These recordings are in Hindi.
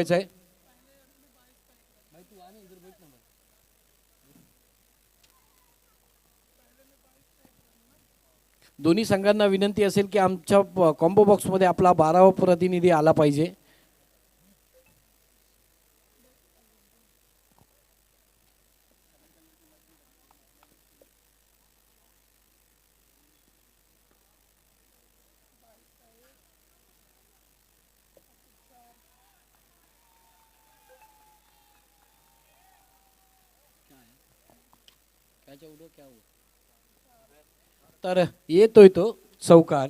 आहे. दोन्ही संघांना विनंती असेल की आमच्या कॉम्बो बॉक्समध्ये आपला 12वा प्रतिनिधी आला पाहिजे. तर येतोय तो चौकार.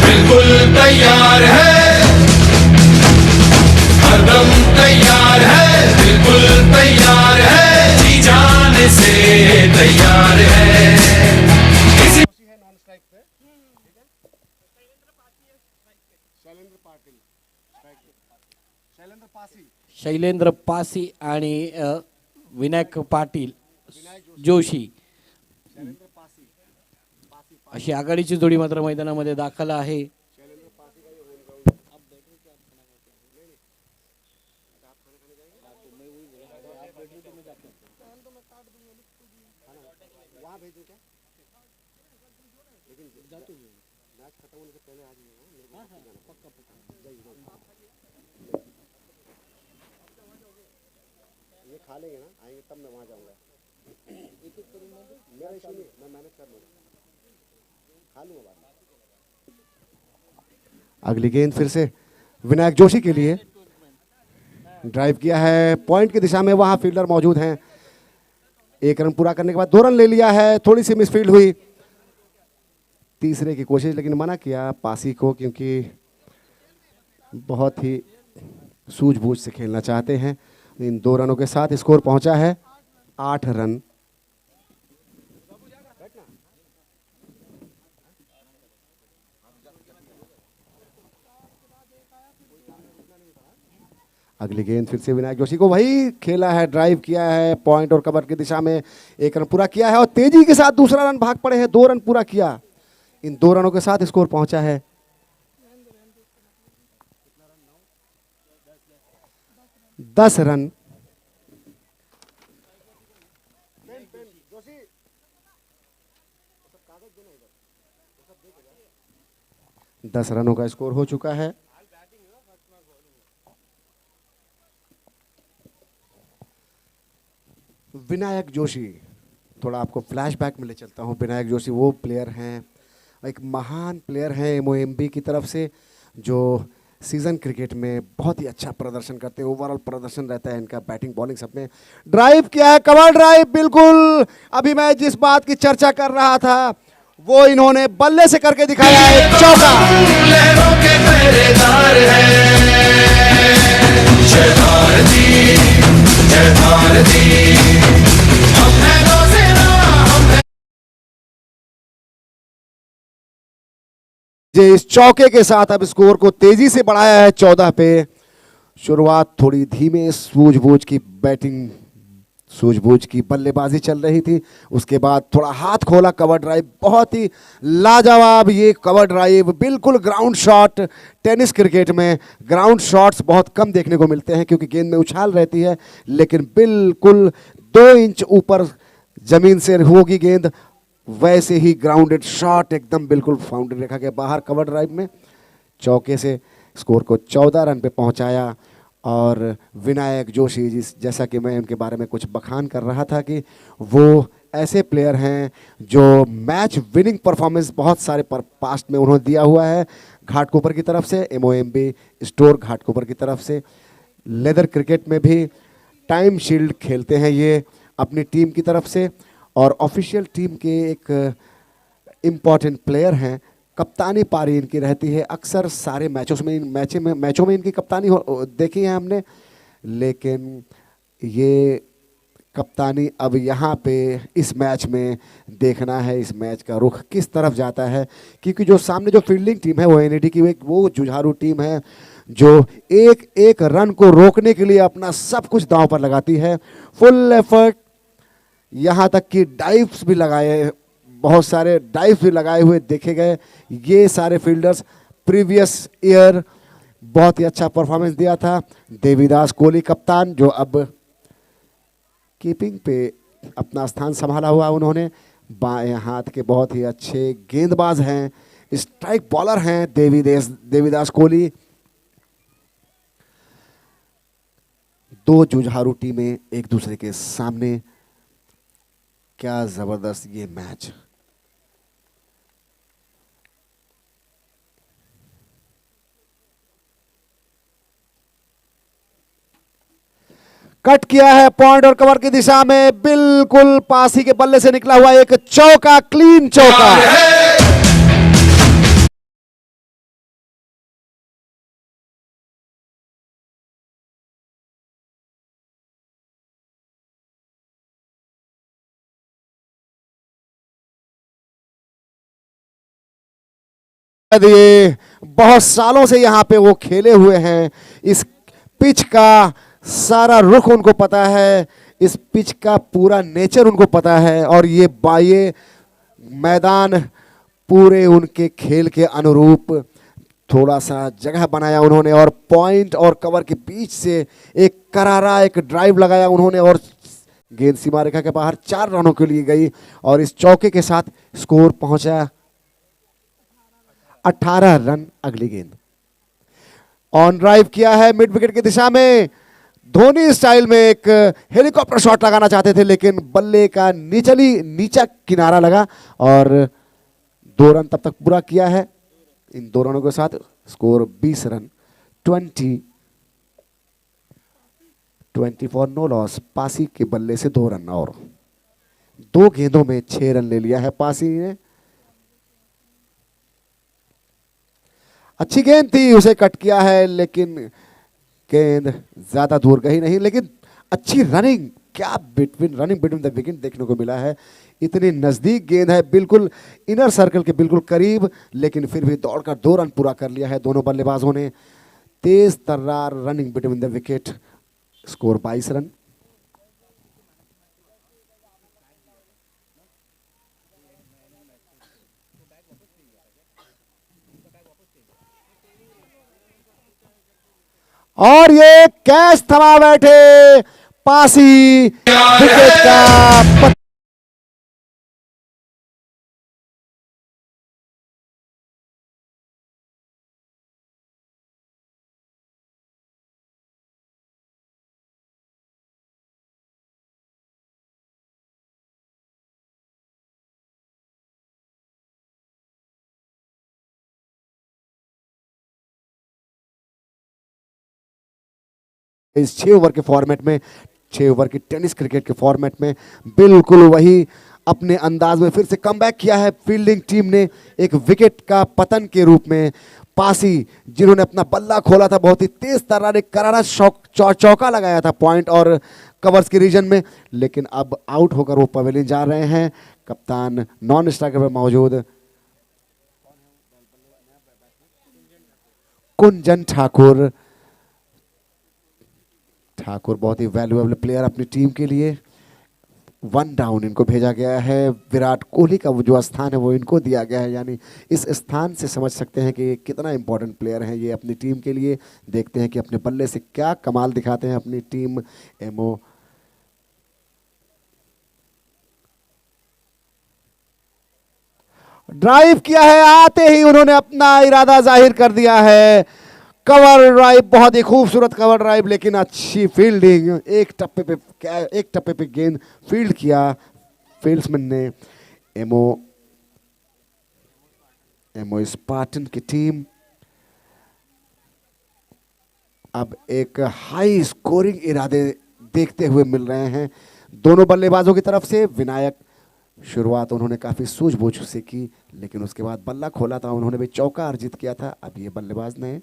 बिल्कुल तैयार है, हरदम तैयार है, बिल्कुल तैयार है, जी जाने से तैयार है. नॉन स्ट्राइक पे ठीक है. शैलेंद्र पाटिल स्ट्राइक पे. शैलेंद्र पासी, शैलेंद्र पासी आणि विनायक पाटील जोशी शैलेंद्र पासी, पासी अशी आघाडीची जोडी मात्र मैदानामध्ये दाखल आहे. शैलेंद्र पासी का ये होल ग्राउंड. आप बैठे क्या खाना खाते हैं? नहीं आप खाना खाने जाएंगे. आप बैठे तो मैं जाता हूँ. तो मैं काट दूंगा खाना वहाँ भेजूँ क्या? लेकिन जाते हुए मैच खत्म होने से पहले आ जाइएगा. मेरे को जाना पक्का पक्का. जाइए. ये खा लेंगे ना, आएंगे तब मैं वहाँ जाऊँगा. एक एक करूँगा मेरा इशू नहीं, मैं मैनेज कर लूँगा, खा लूँगा बाद में. अगली गेंद फिर से विनायक जोशी के लिए. ड्राइव किया है पॉइंट की दिशा में, वहाँ फील्डर मौजूद हैं. एक रन पूरा करने के बाद 2 रन ले लिया है. थोड़ी सी मिसफील्ड हुई, तीसरे की कोशिश लेकिन मना किया पासी को, क्योंकि बहुत ही सूझबूझ से खेलना चाहते हैं. इन 2 रनों के साथ स्कोर पहुंचा है 8 रन. अगली गेंद फिर से विनायक जोशी को, वही खेला है, ड्राइव किया है पॉइंट और कवर की दिशा में. 1 रन पूरा किया है और तेजी के साथ दूसरा रन भाग पड़े हैं. 2 रन पूरा किया. इन 2 रनों के साथ स्कोर पहुंचा है 10 रन. 10 रनों का स्कोर हो चुका है. विनायक जोशी, थोड़ा आपको फ्लैशबैक में ले चलता हूं. विनायक जोशी वो प्लेयर हैं, एक महान प्लेयर हैं एमओएमबी की तरफ से, जो सीजन क्रिकेट में बहुत ही अच्छा प्रदर्शन करते हैं. ओवरऑल प्रदर्शन रहता है इनका, बैटिंग बॉलिंग सब में. ड्राइव किया है, कवर ड्राइव. बिल्कुल अभी मैं जिस बात की चर्चा कर रहा था वो इन्होंने बल्ले से करके दिखाया है. चौका. लहरों के पहरेदार हैं, जय भारती, जय भारती. हम हैं नौसेना, हम हैं. इस चौके के साथ अब स्कोर को तेजी से बढ़ाया है 14 पे. शुरुआत थोड़ी धीमे, सूझबूझ की बैटिंग, सूझबूझ की बल्लेबाजी चल रही थी. उसके बाद थोड़ा हाथ खोला, कवर ड्राइव, बहुत ही लाजवाब ये कवर ड्राइव. बिल्कुल ग्राउंड शॉट. टेनिस क्रिकेट में ग्राउंड शॉट्स बहुत कम देखने को मिलते हैं क्योंकि गेंद में उछाल रहती है, लेकिन बिल्कुल 2 इंच ऊपर जमीन से होगी गेंद, वैसे ही ग्राउंडेड शॉट एकदम बिल्कुल बाउंड्री रेखा के बाहर कवर ड्राइव में. चौके से स्कोर को 14 रन पे पहुंचाया. और विनायक जोशी जैसा कि मैं उनके बारे में कुछ बखान कर रहा था कि वो ऐसे प्लेयर हैं जो मैच विनिंग परफॉर्मेंस बहुत सारे पास्ट में उन्होंने दिया हुआ है. घाटकोपर की तरफ से, एमओएमबी स्टोर घाटकोपर की तरफ से, लेदर क्रिकेट में भी टाइम शील्ड खेलते हैं ये अपनी टीम की तरफ से, और ऑफिशियल टीम के एक इम्पॉर्टेंट प्लेयर हैं. कप्तानी पारी इनकी रहती है अक्सर सारे मैचों में इनकी कप्तानी देखी है हमने. लेकिन ये कप्तानी अब यहाँ पे इस मैच में देखना है, इस मैच का रुख किस तरफ जाता है, क्योंकि जो सामने जो फील्डिंग टीम है वो एनईडी की वो जुझारू टीम है. जो एक एक रन को रोकने के लिए अपना सब कुछ दांव पर लगाती है, फुल एफर्ट, यहां तक कि डाइव्स भी लगाए, बहुत सारे डाइव्स भी लगाए हुए देखे गए। ये सारे फील्डर्स प्रीवियस ईयर बहुत ही अच्छा परफॉर्मेंस दिया था। देवीदास कोहली कप्तान, जो अब कीपिंग पे अपना स्थान संभाला हुआ, उन्होंने बाएं हाथ के बहुत ही अच्छे गेंदबाज हैं, स्ट्राइक बॉलर हैं देवीदास कोहली। दो जुझारू टीमें एक दूसरे के सामने, क्या जबरदस्त ये मैच। कट किया है पॉइंट और कवर की दिशा में, बिल्कुल पासी के बल्ले से निकला हुआ एक चौका, क्लीन चौका। ये बहुत सालों से यहां पे वो खेले हुए हैं, इस पिच का सारा रुख उनको पता है, इस पिच का पूरा नेचर उनको पता है, और ये मैदान पूरे उनके खेल के अनुरूप थोड़ा सा जगह बनाया उन्होंने, और पॉइंट और कवर के बीच से एक करारा एक ड्राइव लगाया उन्होंने, और गेंद सीमा रेखा के बाहर 4 रनों के लिए गई, और इस चौके के साथ स्कोर पहुंचा 18 रन। अगली गेंद ऑन ड्राइव किया है मिड विकेट की दिशा में, धोनी स्टाइल में एक हेलीकॉप्टर शॉट लगाना चाहते थे, लेकिन बल्ले का नीचा किनारा लगा, और 2 रन तब तक पूरा किया है। इन 2 रनों के साथ score 20 run, 24 no loss. Pasi के बल्ले से 2 रन, और 2 गेंदों में 6 रन ले लिया है पासी ने। अच्छी गेंद थी, उसे कट किया है, लेकिन गेंद ज्यादा दूर गई नहीं, लेकिन अच्छी रनिंग, क्या रनिंग बिटवीन द विकेट देखने को मिला है। इतनी नजदीक गेंद है, बिल्कुल इनर सर्कल के बिल्कुल करीब, लेकिन फिर भी दौड़कर 2 रन पूरा कर लिया है दोनों बल्लेबाजों ने। तेज तर्रार running between the wicket, score 22 run. और ये कैच थमा बैठे पासी, विकेट का इस 6 ओवर के फॉर्मेट में, 6 ओवर की टेनिस क्रिकेट के फॉर्मेट में बिल्कुल वही अपने अंदाज में फिर से कमबैक किया है फील्डिंग टीम ने, एक विकेट का पतन के रूप में। पासी जिन्होंने अपना बल्ला खोला था, बहुत ही तेज तर्रार एक करारा चौका लगाया था पॉइंट और कवर्स के रीजन में, लेकिन अब आउट होकर वो पवेलियन जा रहे हैं। कप्तान नॉन स्ट्राइकर पर मौजूद कुंजन ठाकुर बहुत ही वैल्यूएबल प्लेयर अपनी टीम के लिए। 1 डाउन इनको भेजा गया है, विराट कोहली का वो जो स्थान है वो इनको दिया गया है, यानी इस स्थान से समझ सकते हैं कि ये कितना इंपॉर्टेंट प्लेयर हैं ये अपनी टीम के लिए। देखते हैं कि अपने बल्ले से क्या कमाल दिखाते हैं अपनी टीम। एमओ ड्राइव किया है, आते ही उन्होंने अपना इरादा जाहिर कर दिया है। कवर ड्राइव, बहुत ही खूबसूरत कवर ड्राइव, लेकिन अच्छी फील्डिंग, एक टप्पे पे गेंद फील्ड किया फील्ड्समैन ने। एमओ स्पार्टन की टीम अब एक हाई स्कोरिंग इरादे देखते हुए मिल रहे हैं दोनों बल्लेबाजों की तरफ से। विनायक शुरुआत उन्होंने काफी सूझबूझ से की, लेकिन उसके बाद बल्ला खोला था उन्होंने भी चौका अर्जित किया था। अब ये बल्लेबाज ने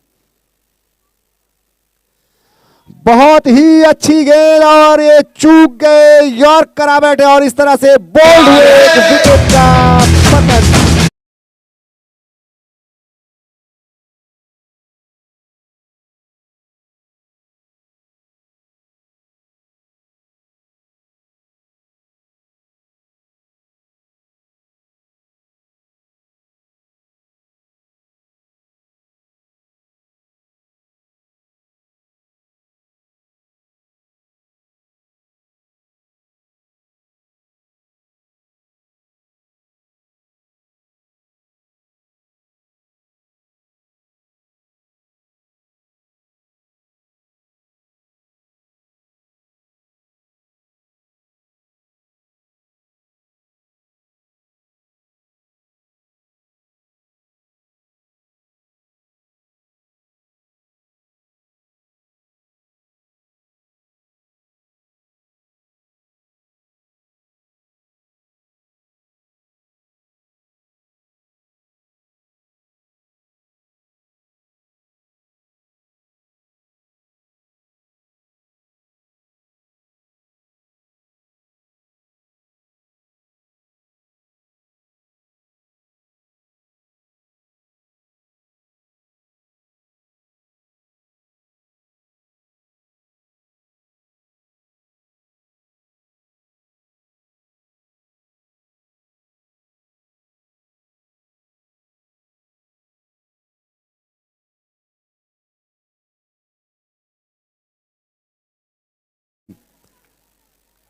बहुत ही अच्छी गेंद, और ये चूक गए, यॉर्क करा बैठे, और इस तरह से बोल्ड हुए, एक विकेट का पतन।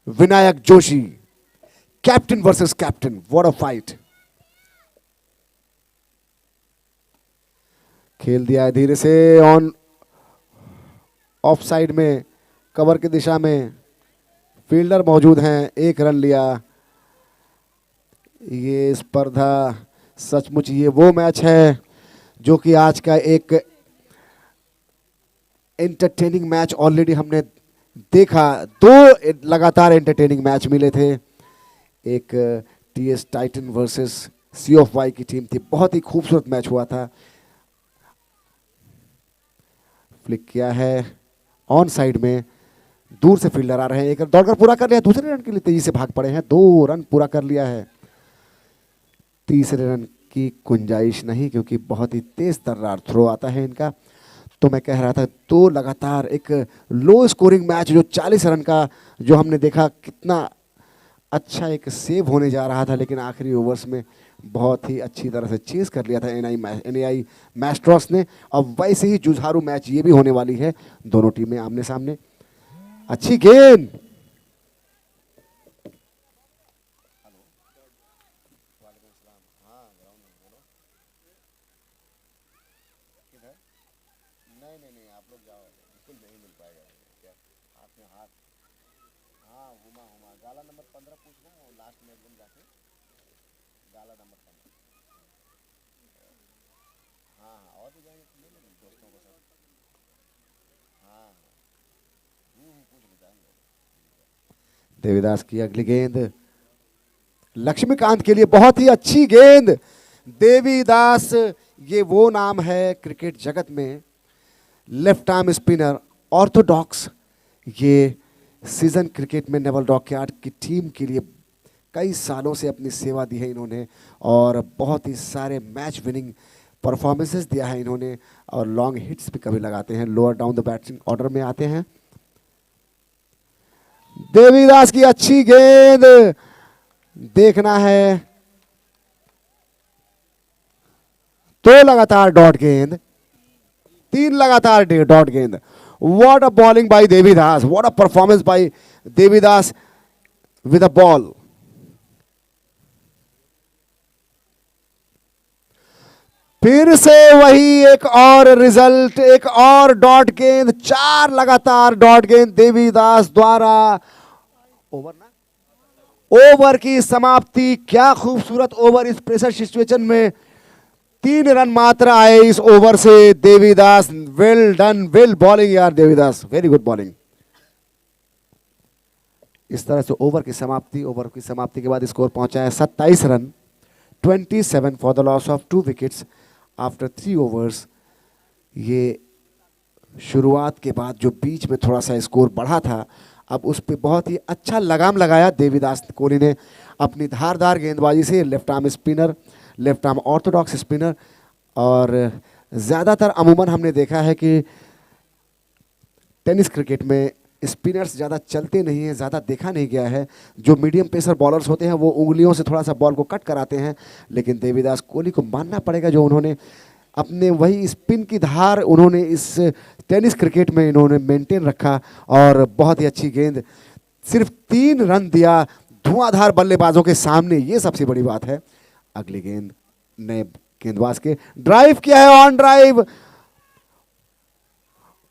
Vinayak Joshi, captain versus captain, what a fight. खेल दिया है धीरे से ऑन ऑफ साइड में, कवर की दिशा में फील्डर मौजूद हैं, 1 रन लिया। ये स्पर्धा सचमुच ये वो मैच है जो कि आज का एक एंटरटेनिंग मैच ऑलरेडी हमने देखा। 2 लगातार एंटरटेनिंग मैच मिले थे। एक TS titan versus C of Y की टीम थी, बहुत ही खूबसूरत मैच हुआ था। फ्लिक किया है ऑन साइड में, दूर से फील्डर आ रहे हैं, एक रन दौड़कर पूरा कर लिया, दूसरे रन के लिए तेजी से भाग पड़े हैं, 2 रन पूरा कर लिया है। तीसरे रन की गुंजाइश नहीं, क्योंकि बहुत ही तेज तर्रार थ्रो आता है इनका। तो मैं कह रहा था 2 लगातार एक लो स्कोरिंग मैच जो 40 रन का जो हमने देखा, कितना अच्छा एक सेव होने जा रहा था, लेकिन आखिरी ओवर्स में बहुत ही अच्छी तरह से चेस कर लिया था एनआई मैस्ट्रोस ने। अब वैसे ही जुझारू मैच ये भी होने वाली है, दोनों टीमें आमने सामने। अच्छी गेंद, देवीदास की अगली गेंद लक्ष्मीकांत के लिए, बहुत ही अच्छी गेंद। देवीदास ये वो नाम है क्रिकेट जगत में, लेफ्ट आर्म स्पिनर, ऑर्थोडॉक्स। ये सीजन क्रिकेट में नेवल डॉकयार्ड की टीम के लिए कई सालों से अपनी सेवा दी है इन्होंने, और बहुत ही सारे मैच विनिंग परफॉर्मेंसेस दिया है इन्होंने, और लॉन्ग हिट्स भी कभी लगाते हैं, lower down the batting order में आते हैं। देवीदास की अच्छी गेंद, देखना है 2 लगातार डॉट गेंद, 3 लगातार डॉट गेंद। What a bowling by Devidas, what a performance by Devidas with a ball. फिर से वही एक और रिजल्ट, एक और डॉट गेंद, 4 लगातार डॉट गेंद देवीदास द्वारा। ओवर ना, ओवर की समाप्ति, क्या खूबसूरत ओवर इस प्रेशर सिचुएशन में। 3 रन मात्र आए इस ओवर से। Devidas, well done, well bowling यार देवीदास, वेरी गुड बॉलिंग। इस तरह से ओवर की समाप्ति के बाद स्कोर पहुंचा है 27 run, 27 for the loss of 2 wickets after 3 overs. ये शुरुआत के बाद जो बीच में थोड़ा सा स्कोर बढ़ा था, अब उस पर बहुत ही अच्छा लगाम लगाया देवीदास कोहली ने अपनी धारदार गेंदबाजी से। Left arm spinner, left arm Orthodox spinner, और ज़्यादातर अमूमन हमने देखा है कि टेनिस क्रिकेट में स्पिनर्स ज़्यादा चलते नहीं हैं, ज़्यादा देखा नहीं गया है। जो मीडियम पेसर बॉलर्स होते हैं वो उंगलियों से थोड़ा सा बॉल को कट कराते हैं, लेकिन देवीदास कोहली को मानना पड़ेगा जो उन्होंने अपने वही स्पिन की धार उन्होंने इस टेनिस क्रिकेट में इन्होंने मेंटेन रखा, और बहुत ही अच्छी गेंद। सिर्फ 3 रन दिया धुआंधार बल्लेबाजों के सामने, ये सबसे बड़ी बात है। अगली गेंद नए गेंदबाज के, ड्राइव किया है, ऑन ड्राइव,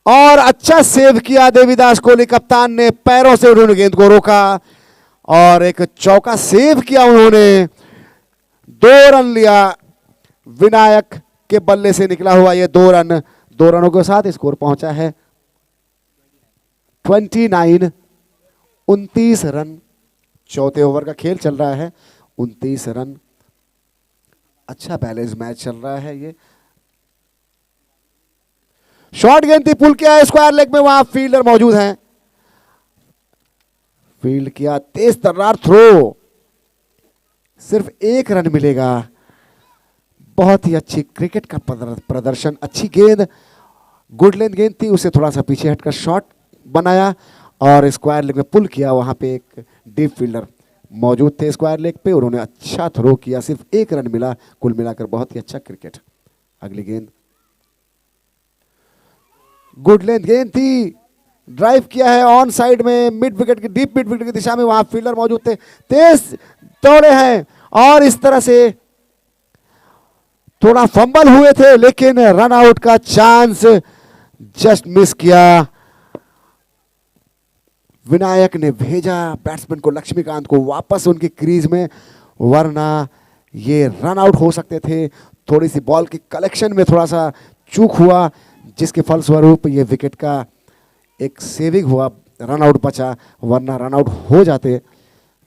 और अच्छा सेव किया देवीदास कोहली कप्तान ने, पैरों से उन्होंने गेंद को रोका और एक चौका सेव किया उन्होंने। 2 रन लिया, विनायक के बल्ले से निकला हुआ ये 2 रन। 2 रनों के साथ स्कोर पहुंचा है 29, 29 रन। चौथे ओवर का खेल चल रहा है, 29 रन। अच्छा बैलेंस मैच चल रहा है ये। शॉर्ट गेंद थी, पुल किया स्क्वायर लेग में, वहां फील्डर मौजूद हैं, फील्ड किया, तेज तर्रार थ्रो, सिर्फ 1 रन मिलेगा। बहुत ही अच्छी क्रिकेट का प्रदर्शन, अच्छी गेंद, गुड लेंथ गेंद थी, उसे थोड़ा सा पीछे हटकर शॉट बनाया और स्क्वायर लेग में पुल किया। वहां पे एक डीप फील्डर मौजूद थे स्क्वायर लेग पे, उन्होंने अच्छा थ्रो किया, सिर्फ 1 रन मिला। कुल मिलाकर बहुत ही अच्छा क्रिकेट। अगली गेंद गुड लेंथ गेंद थी, ड्राइव किया है ऑन साइड में, मिड विकेट की डीप मिड विकेट की दिशा में, वहां फील्डर मौजूद थे, तेज दौड़े हैं और इस तरह से थोड़ा फंबल हुए थे लेकिन रन आउट का चांस जस्ट मिस किया। विनायक ने भेजा बैट्समैन को, लक्ष्मीकांत को, वापस उनकी क्रीज में, वरना ये रन आउट हो सकते थे। थोड़ी सी बॉल की कलेक्शन में थोड़ा सा चूक हुआ जिसके फलस्वरूप ये विकेट का एक सेविंग हुआ, रन आउट बचा, वरना रन आउट हो जाते।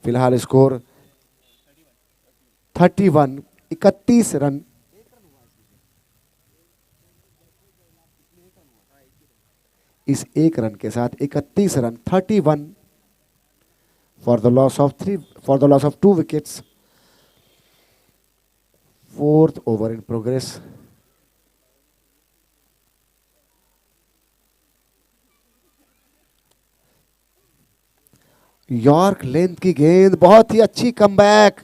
फिलहाल स्कोर 31 रन। इस एक रन के साथ 31 run, 31 for the loss of 2 wickets. 4th over in progress. York length की गेंद, बहुत ही अच्छी कमबैक,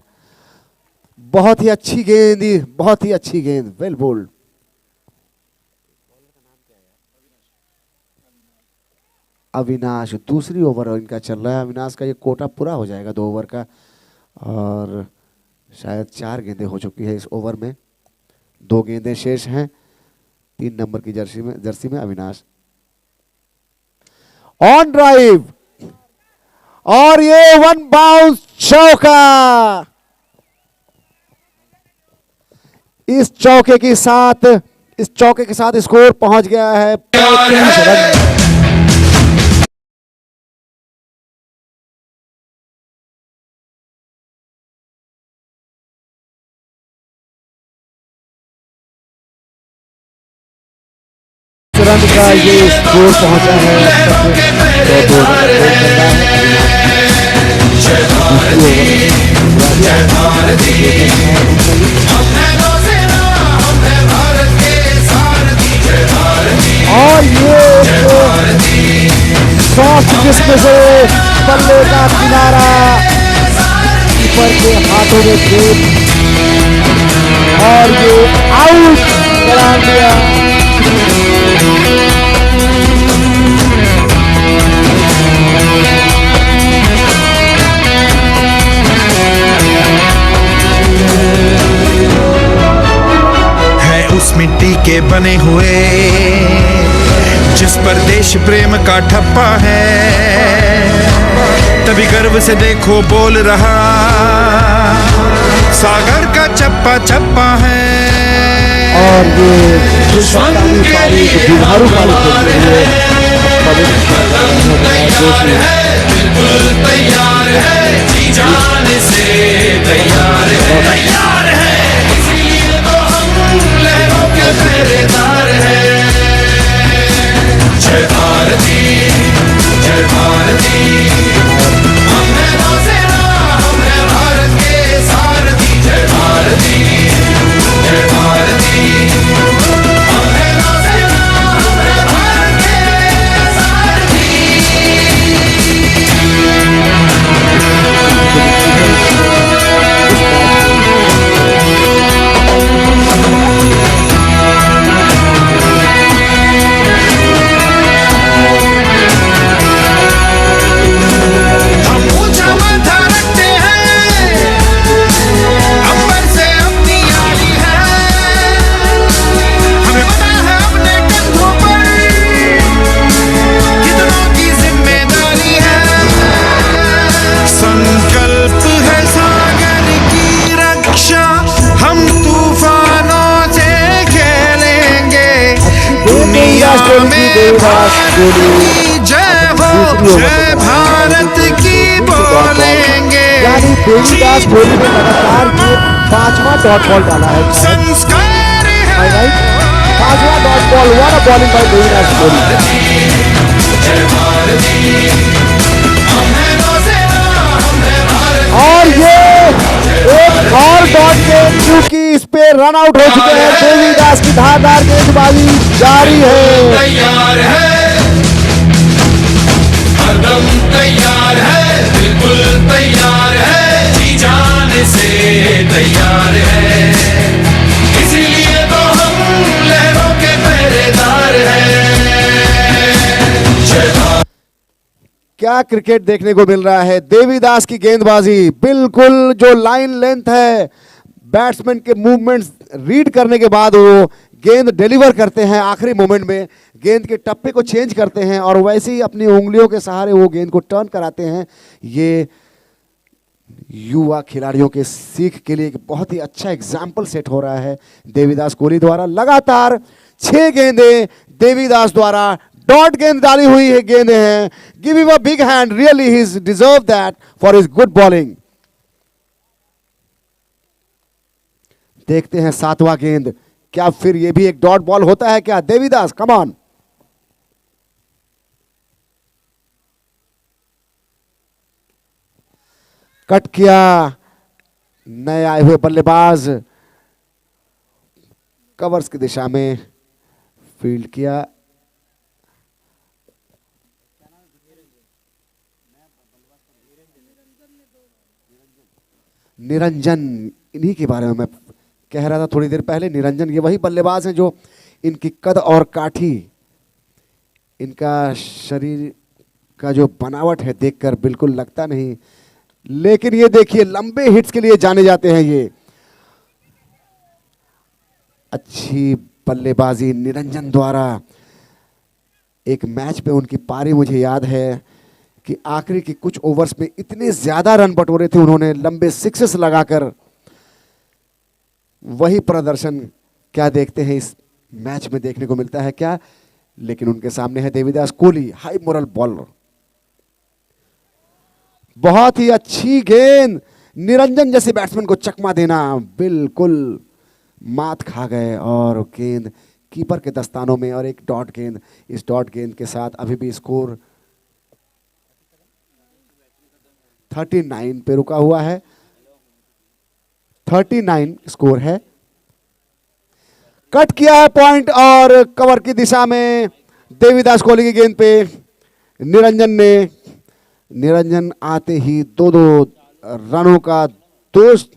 बहुत ही अच्छी गेंद, बहुत ही अच्छी गेंद, वेल बोल्ड। अविनाश, दूसरी ओवर इनका चल रहा है। अविनाश का ये कोटा पूरा हो जाएगा 2 ओवर का और शायद 4 गेंदें हो चुकी है इस ओवर में, 2 गेंदें शेष हैं 3 नंबर की जर्सी में अविनाश। ऑन ड्राइव और ये 1 बाउंस चौका। इस चौके के साथ स्कोर पहुंच गया है 35 रन। रन का ये स्कोर पहुंचा और ये सॉफ्ट जिसमें से बल्ले का किनारा कीपर के हाथों में खेल और ये आउट करार दिया। है उस मिट्टी के बने हुए जिस पर देश प्रेम का ठप्पा है, तभी गर्व से देखो बोल रहा सागर का चप्पा चप्पा है। और ये तैयार है, जी जान से तैयार है, इसलिए तो हम लहरों के पहरेदार हैं। जय भारती, जय भारती, हम हैं नौसेना, हम हैं भारत के सारथी। जय भारती, जय भारती, हम हैं नौसेना, हम हैं भारत के सारथी। जय हो, जय भारत की बोलेंगे। यानी देवीदास कोहली ने लगातार ये 5वां डॉट बॉल डाला है। संस्कार है, 5वां dot ball, one bowling by Devidas Kohli. और ये एक और डॉट गेंद, क्योंकि इस पे रन आउट हो चुके हैं। देवीदास की धारदार गेंदबाजी जारी है। तैयार है, हरदम तैयार है, बिल्कुल तैयार है, जी जान से तैयार है, इसीलिए तो हम लहरों के पहरेदार हैं। जय भारत। क्या क्रिकेट देखने को मिल रहा है। देवीदास की गेंदबाजी बिल्कुल जो लाइन लेंथ है, बैट्समैन के मूवमेंट्स रीड करने के बाद वो गेंद डिलीवर करते हैं, आखिरी मोमेंट में गेंद के टप्पे को चेंज करते हैं और वैसे ही अपनी उंगलियों के सहारे वो गेंद को टर्न कराते हैं। ये युवा खिलाड़ियों के सीख के लिए एक बहुत ही अच्छा एग्जाम्पल सेट हो रहा है देवीदास कोहली द्वारा। लगातार 6 गेंदें देवीदास द्वारा डॉट गेंद डाली हुई है, गेंदें हैं। Give him a big hand, really he deserve that for his good bowling. देखते हैं 7वां गेंद, क्या फिर ये भी एक डॉट बॉल होता है क्या? Devidas come on. कट किया, नए आए हुए बल्लेबाज कवर्स की दिशा में फील्ड किया। निरंजन, इन्हीं के बारे में मैं कह रहा था थोड़ी देर पहले। निरंजन ये वही बल्लेबाज हैं जो इनकी कद और काठी, इनका शरीर का जो बनावट है देखकर बिल्कुल लगता नहीं, लेकिन ये देखिए लंबे हिट्स के लिए जाने जाते हैं ये। अच्छी बल्लेबाजी निरंजन द्वारा। एक मैच पे उनकी पारी मुझे याद है कि आखिरी के कुछ ओवर्स में इतने ज्यादा रन बटोरे थे उन्होंने, लंबे सिक्सेस लगाकर। वही प्रदर्शन क्या देखते हैं इस मैच में देखने को मिलता है क्या? लेकिन उनके सामने है Devidas Kohli, high moral bowler. बहुत ही अच्छी गेंद, निरंजन जैसे बैट्समैन को चकमा देना, बिल्कुल मात खा गए और गेंद कीपर के दस्तानों में और एक डॉट गेंद। इस डॉट गेंद के साथ अभी भी स्कोर 39 पे रुका हुआ है। 39 स्कोर है। कट किया है पॉइंट और कवर की दिशा में देवीदास कोहली की गेंद पे निरंजन आते ही 2-2 रनों का 2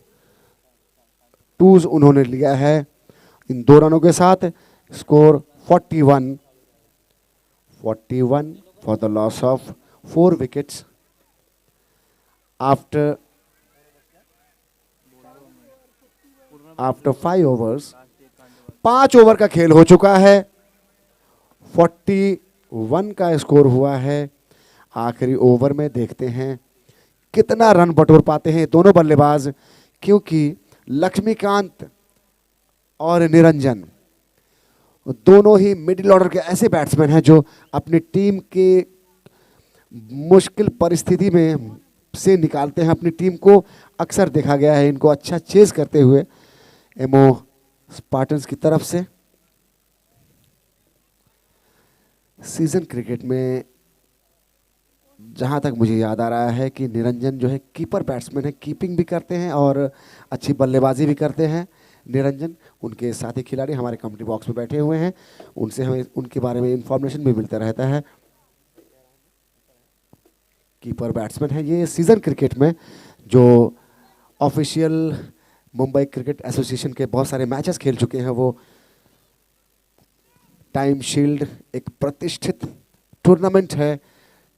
टूज उन्होंने लिया है। इन 2 रनों के साथ score 41 for the loss of 4 wickets after 5 overs. 5 over का खेल हो चुका है, 41 का स्कोर हुआ है। आखिरी ओवर में देखते हैं कितना रन बटोर पाते हैं दोनों बल्लेबाज, क्योंकि लक्ष्मीकांत और निरंजन दोनों ही मिडिल ऑर्डर के ऐसे बैट्समैन हैं जो अपनी टीम के मुश्किल परिस्थिति में से निकालते हैं अपनी टीम को। अक्सर देखा गया है इनको अच्छा चेज करते हुए एमओ स्पार्टन्स की तरफ से। सीजन क्रिकेट में जहां तक मुझे याद आ रहा है कि निरंजन जो है कीपर बैट्समैन है, कीपिंग भी करते हैं और अच्छी बल्लेबाजी भी करते हैं निरंजन। उनके साथी खिलाड़ी हमारे कमेंट्री बॉक्स में बैठे हुए हैं, उनसे हमें उनके बारे में इंफॉर्मेशन भी मिलता रहता है। कीपर बैट्समैन है ये। सीजन क्रिकेट में जो ऑफिशियल मुंबई क्रिकेट एसोसिएशन के बहुत सारे मैचेस खेल चुके हैं, वो टाइम शील्ड एक प्रतिष्ठित टूर्नामेंट है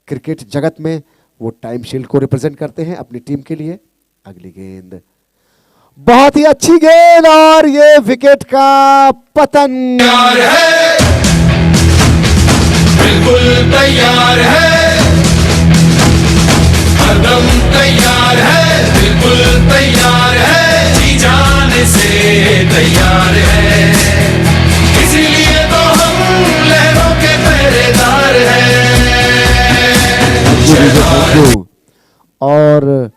क्रिकेट जगत में, वो टाइम शील्ड को रिप्रेजेंट करते हैं अपनी टीम के लिए। अगली गेंद बहुत ही अच्छी गेंद और ये विकेट का पतन। तैयार है, बिल्कुल तैयार है, हरदम तैयार है, बिल्कुल तैयार है, जी जाने से तैयार है, इसीलिए तो हम लहरों के पहरेदार हैं। और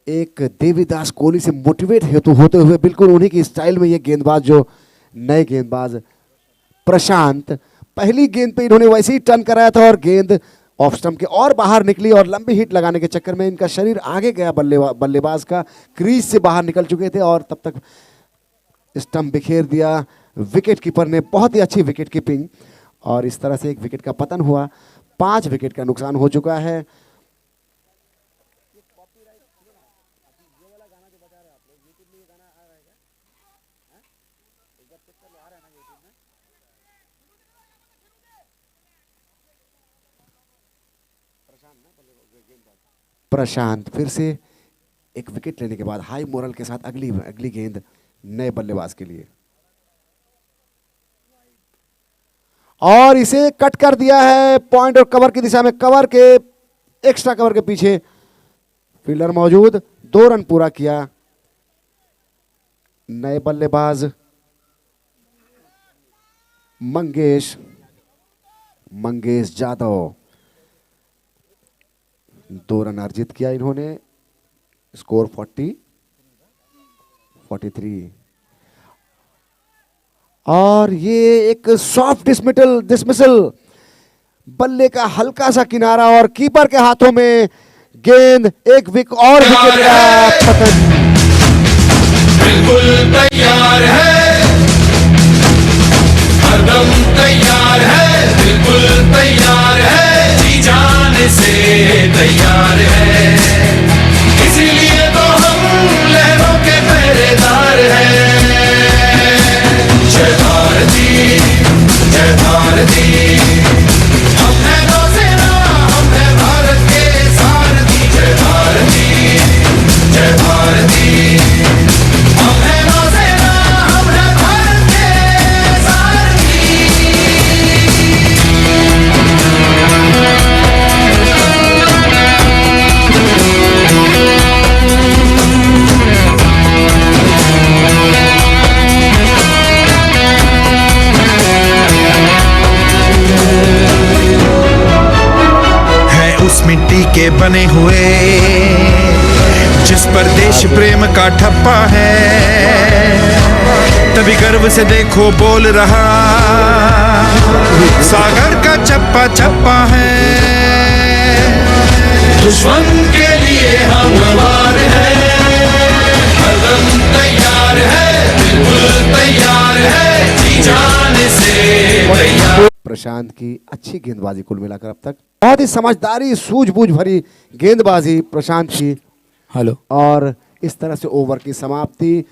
एक देवीदास कोहली से मोटिवेट होते हुए बिल्कुल उन्हीं की स्टाइल में ये गेंदबाज, जो नए गेंदबाज प्रशांत, पहली गेंद पे इन्होंने वैसे ही टर्न कराया था और गेंद ऑफ स्टंप के और बाहर निकली और लंबी हिट लगाने के चक्कर में इनका शरीर आगे गया, बल्लेबाज का क्रीज से बाहर निकल चुके थे और तब तक स्टंप बिखेर दिया विकेट कीपर ने। बहुत ही अच्छी विकेट कीपिंग और इस तरह से एक विकेट का पतन हुआ। 5 विकेट का नुकसान हो चुका है। प्रशांत फिर से एक विकेट लेने के बाद हाई मोरल के साथ अगली अगली गेंद नए बल्लेबाज के लिए, और इसे कट कर दिया है पॉइंट और कवर की दिशा में। कवर के एक्स्ट्रा कवर के पीछे फील्डर मौजूद, 2 रन पूरा किया। नए बल्लेबाज मंगेश जादव, 2 रन अर्जित किया इन्होंने। स्कोर 43। और ये एक सॉफ्ट डिसमिसल, बल्ले का हल्का सा किनारा और कीपर के हाथों में गेंद, एक विकेट और विकेट का पतन। बिल्कुल तैयार है, हरदम तैयार है, बिल्कुल तैयार है, जी जाने से तैयार है, इसीलिए तो हम लहरों के पहरेदार हैं। जय भारती, जय भारती, हम हैं नौसेना, हम हैं भारत के सारथी। जय भारती, जय भारती, हम हैं नौसेना, हम हैं भारत के सारथी। है उस मिट्टी के बने हुए जिस पर देश प्रेम का ठप्पा है, तभी गर्व से देखो बोल रहा सागर का चप्पा चप्पा है। दुश्मन के लिए हम तैयार हैं, हरदम तैयार है, बिल्कुल तैयार है, जी जाने से तैयार। प्रशांत की अच्छी गेंदबाजी कुल मिलाकर अब तक, बहुत ही समझदारी सूझबूझ भरी गेंदबाजी प्रशांत की। हेलो। और इस तरह से ओवर की समाप्ति,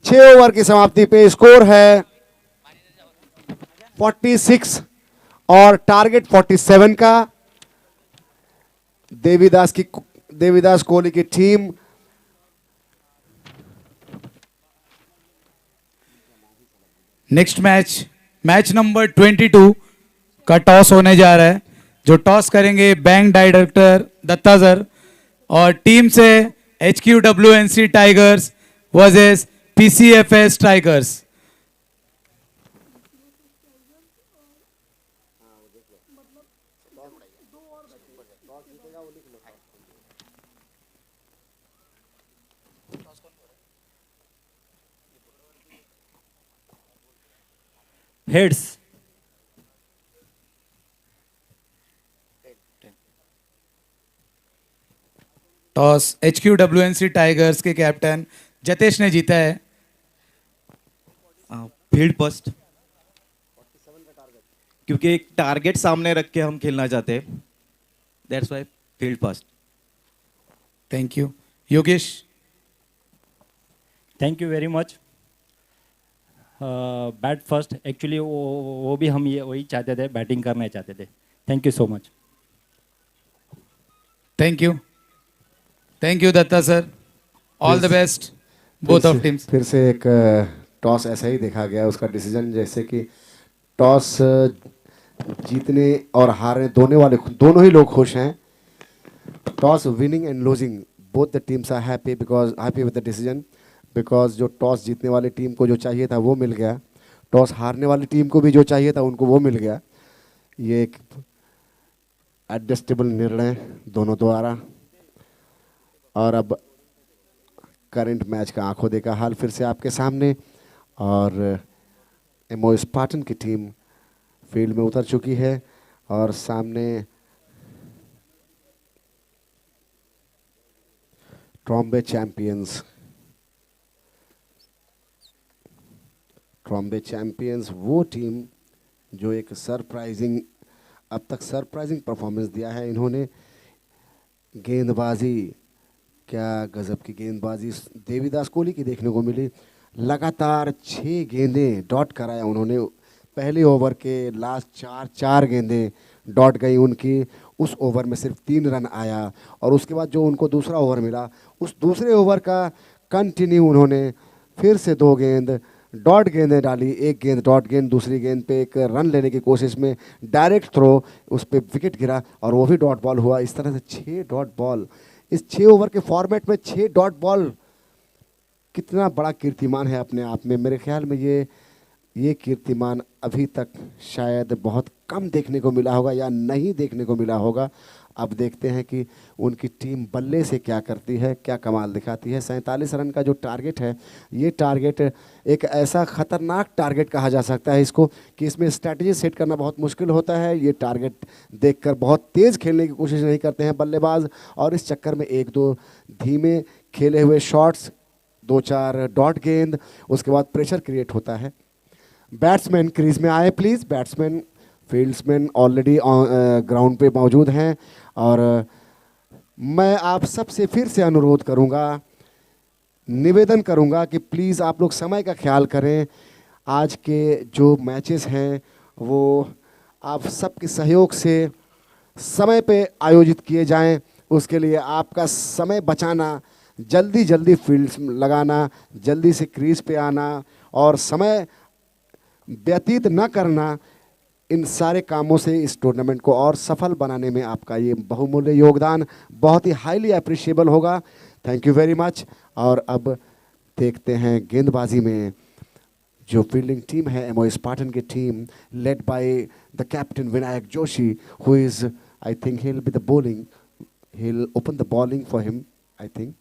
6 ओवर की समाप्ति पे स्कोर है 46 और टारगेट 47 का। देवीदास कोहली की टीम नेक्स्ट मैच नंबर 22 का टॉस होने जा रहा है। जो टॉस करेंगे बैंक डायरेक्टर दत्ता सर, और टीम से HQWNC tigers versus PCFS tigers. Heads. Toss HQWNC tigers के कैप्टन जतेश ने जीता है। फील्ड फर्स्ट, क्योंकि एक टारगेट सामने रख के हम खेलना चाहते हैं, that's why field first. Thank you. Yogesh. Thank you very much. Bat first, actually वो भी हम ये वही चाहते थे, बैटिंग करना चाहते थे। Thank you so much. Thank you Datta sir. All the best both of teams. फिर से एक टॉस ऐसा ही देखा गया, उसका डिसीजन जैसे कि टॉस जीतने और हारने दोनों ही लोग खुश हैं। Toss winning and losing both the teams are happy with the decision, because जो टॉस जीतने वाली टीम को जो चाहिए था वो मिल गया, टॉस हारने वाली टीम को भी जो चाहिए था उनको वो मिल गया। ये एक एडजस्टेबल निर्णय दोनों द्वारा। और अब करंट मैच का आंखों देखा हाल फिर से आपके सामने, और एमओ स्पार्टन की टीम फील्ड में उतर चुकी है और सामने ट्रॉम्बे चैंपियंस वो टीम जो एक अब तक सरप्राइजिंग परफॉर्मेंस दिया है इन्होंने। गेंदबाजी, क्या गजब की गेंदबाजी देवीदास कोहली की देखने को मिली। लगातार 6 गेंदें डॉट कराया उन्होंने। पहले ओवर के लास्ट 4 गेंदें डॉट गई उनकी। उस ओवर में सिर्फ 3 रन आया, और उसके बाद जो उनको दूसरा ओवर मिला, उस दूसरे ओवर का कंटिन्यू उन्होंने फिर से 2 गेंद डॉट गेंदें डाली, एक गेंद डॉट गेंद, दूसरी गेंद पे एक रन लेने की कोशिश में डायरेक्ट थ्रो, उस पर विकेट गिरा और वो भी डॉट बॉल हुआ। इस तरह से 6 डॉट बॉल, इस 6 ओवर के फॉर्मेट में 6 डॉट बॉल कितना बड़ा कीर्तिमान है अपने आप में। मेरे ख्याल में ये कीर्तिमान अभी तक शायद बहुत कम देखने को मिला होगा या नहीं देखने को मिला होगा। अब देखते हैं कि उनकी टीम बल्ले से क्या करती है, क्या कमाल दिखाती है। 47 रन का जो टारगेट है, ये टारगेट एक ऐसा ख़तरनाक टारगेट कहा जा सकता है इसको कि इसमें स्ट्रैटेजी सेट करना बहुत मुश्किल होता है। ये टारगेट देखकर बहुत तेज़ खेलने की कोशिश नहीं करते हैं बल्लेबाज, और इस चक्कर में 1-2 धीमे खेले हुए शॉट्स, 2-4 डॉट गेंद, उसके बाद प्रेशर क्रिएट होता है। बैट्समैन क्रीज में आए प्लीज़। बैट्समैन फील्ड्समैन ऑलरेडी ग्राउंड पे मौजूद हैं, और मैं आप सबसे फिर से अनुरोध करूंगा, निवेदन करूंगा कि प्लीज़ आप लोग समय का ख्याल करें। आज के जो मैचेस हैं वो आप सबके सहयोग से समय पे आयोजित किए जाएं। उसके लिए आपका समय बचाना, जल्दी जल्दी फील्ड्स लगाना, जल्दी से क्रीज पे आना और समय व्यतीत न करना, इन सारे कामों से इस टूर्नामेंट को और सफल बनाने में आपका ये बहुमूल्य योगदान बहुत ही हाईली अप्रिशिएबल होगा। Thank you very much. और अब देखते हैं गेंदबाजी में जो फील्डिंग टीम है एमओ स्पार्टन की team, led by the captain Vinayak Joshi, who is I think he will be the bowling, he will open the bowling for him I think.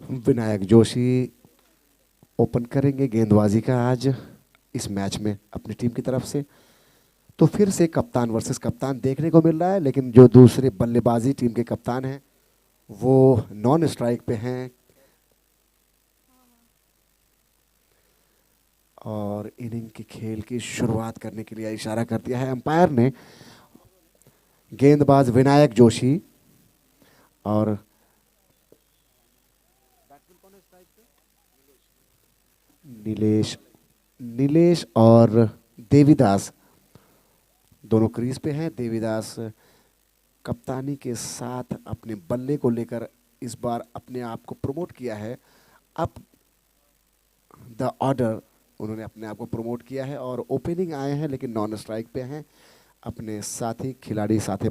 Vinayak Joshi open करेंगे गेंदबाजी का आज इस मैच में अपनी टीम की तरफ से। तो फिर से कप्तान वर्सेस कप्तान देखने को मिल रहा है, लेकिन जो दूसरे बल्लेबाजी टीम के कप्तान हैं वो नॉन स्ट्राइक पे हैं, और इनिंग की खेल की शुरुआत करने के लिए इशारा कर दिया है अंपायर ने। गेंदबाज विनायक जोशी और नीलेश और देवीदास दोनों क्रीज पे हैं। देवीदास कप्तानी के साथ अपने बल्ले को लेकर इस बार अपने आप को प्रमोट किया है। अप द ऑर्डर उन्होंने अपने आप को प्रमोट किया है और ओपनिंग आए हैं, लेकिन नॉन स्ट्राइक पे हैं। अपने साथी खिलाड़ी, साथी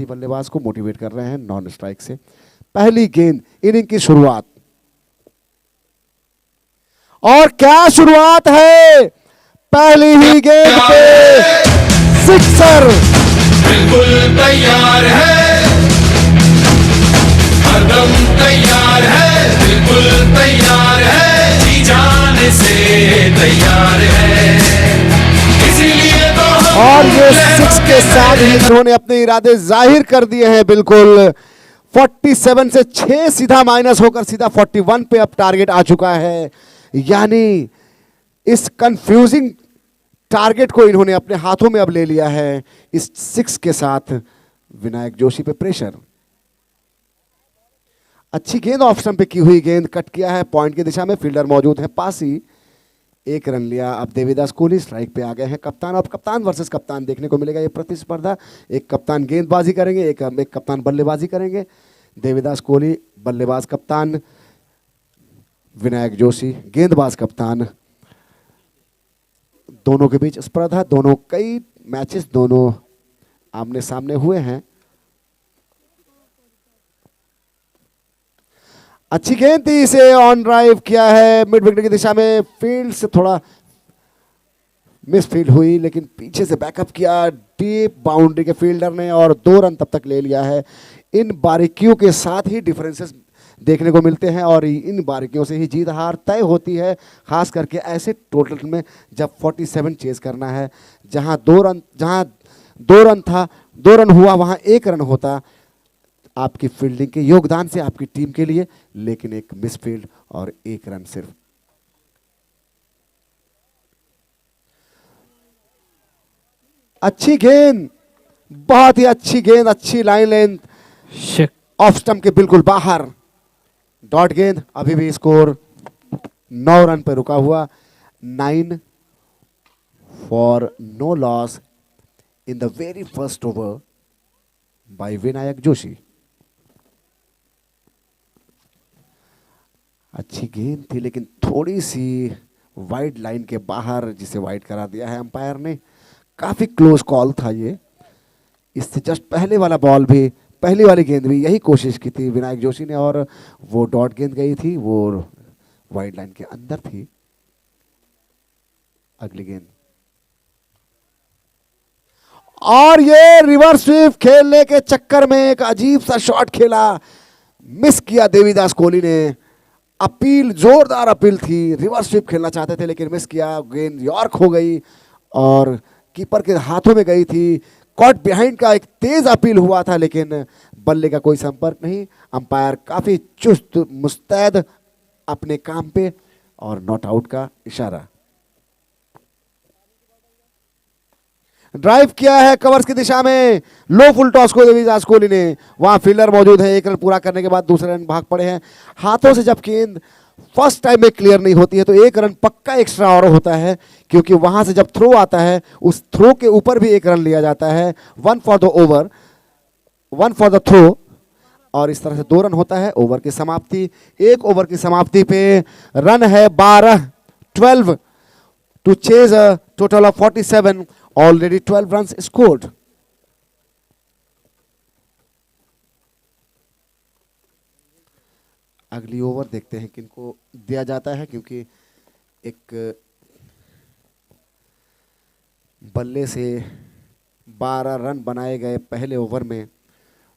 बल्लेबाज को मोटिवेट कर रहे हैं नॉन स्ट्राइक से। पहली गेंद, इनिंग की शुरुआत, और क्या शुरुआत है, पहली ही गेंद पे सिक्सर। बिल्कुल तैयार है, हरदम तैयार है, बिल्कुल तैयार है, जी जाने से तैयार है, इसीलिए तो हम और ये 6 के साथ ही इन्होंने अपने इरादे जाहिर कर दिए हैं। बिल्कुल 47 से 6 सीधा माइनस होकर सीधा 41 पे अब टारगेट आ चुका है। यानी इस कंफ्यूजिंग टारगेट को इन्होंने अपने हाथों में अब ले लिया है। इस 6 के साथ विनायक जोशी पे प्रेशर। अच्छी गेंद ऑफ स्टंप पे की हुई गेंद, कट किया है पॉइंट की दिशा में, फील्डर मौजूद है पास ही, 1 रन लिया। अब देवीदास कोहली स्ट्राइक पे आ गए हैं। कप्तान, अब कप्तान वर्सेस कप्तान देखने को मिलेगा ये प्रतिस्पर्धा। एक कप्तान गेंदबाजी करेंगे, एक कप्तान बल्लेबाजी करेंगे। देवीदास कोहली बल्लेबाज कप्तान, विनायक जोशी गेंदबाज कप्तान। दोनों के बीच स्पर्धा, दोनों कई मैचेस दोनों आमने सामने हुए हैं। अच्छी गेंद थी, इसे ऑन ड्राइव किया है मिड विकेट की दिशा में, फील्ड से थोड़ा मिस फील्ड हुई, लेकिन पीछे से बैकअप किया डीप बाउंड्री के फील्डर ने और 2 रन तब तक ले लिया है। इन बारीकियों के साथ ही डिफरेंसेस देखने को मिलते हैं और इन बारीकियों से ही जीत हार तय होती है, खास करके ऐसे टोटल में जब 47 चेज करना है। जहां 2 रन था, 2 रन हुआ, वहां 1 रन होता। आपकी फील्डिंग के योगदान से आपकी टीम के लिए, लेकिन एक मिसफील्ड और 1 रन सिर्फ। अच्छी गेंद, बहुत ही अच्छी गेंद, अच्छी लाइन लेंथ, ऑफ स्टंप के बिल्कुल बाहर, डॉट गेंद। अभी भी स्कोर 9 रन पर रुका हुआ, 9 for no loss in the very first over by Vinayak Joshi. अच्छी गेंद थी लेकिन थोड़ी सी वाइड लाइन के बाहर, जिसे वाइड करा दिया है अंपायर ने। काफी क्लोज कॉल था ये। इससे जस्ट पहले वाला बॉल भी, पहली वाली गेंद भी यही कोशिश की थी विनायक जोशी ने, और वो डॉट गेंद गई थी, वो वाइड लाइन के अंदर थी। अगली गेंद, और ये रिवर्स स्वीप खेलने के चक्कर में एक अजीब सा शॉट खेला, मिस किया देवीदास कोहली ने। अपील, जोरदार अपील थी, रिवर्स स्वीप खेलना चाहते थे लेकिन मिस किया। गेंद यॉर्क हो गई और कीपर के हाथों में गई थी। कॉट बिहाइंड का एक तेज अपील हुआ था लेकिन बल्ले का कोई संपर्क नहीं। अंपायर काफी चुस्त मुस्तैद अपने काम पे, और नॉट आउट का इशारा। ड्राइव किया है कवर्स की दिशा में, लो फुल टॉस को देवीदास कोहली ने। वहां फील्डर मौजूद है, 1 रन पूरा करने के बाद दूसरे रन भाग पड़े हैं। हाथों से जब गेंद फर्स्ट टाइम में क्लियर नहीं होती है तो 1 रन पक्का एक्स्ट्रा और होता है, क्योंकि वहां से जब थ्रो आता है उस थ्रो के ऊपर भी 1 रन लिया जाता है। 1 for the over, 1 for the throw, और इस तरह से 2 रन होता है। ओवर की समाप्ति, 1 ओवर की समाप्ति पे रन है 12 to chase a total of 47, already 12 run scored. अगली ओवर देखते हैं किनको दिया जाता है, क्योंकि एक बल्ले से 12 रन बनाए गए पहले ओवर में,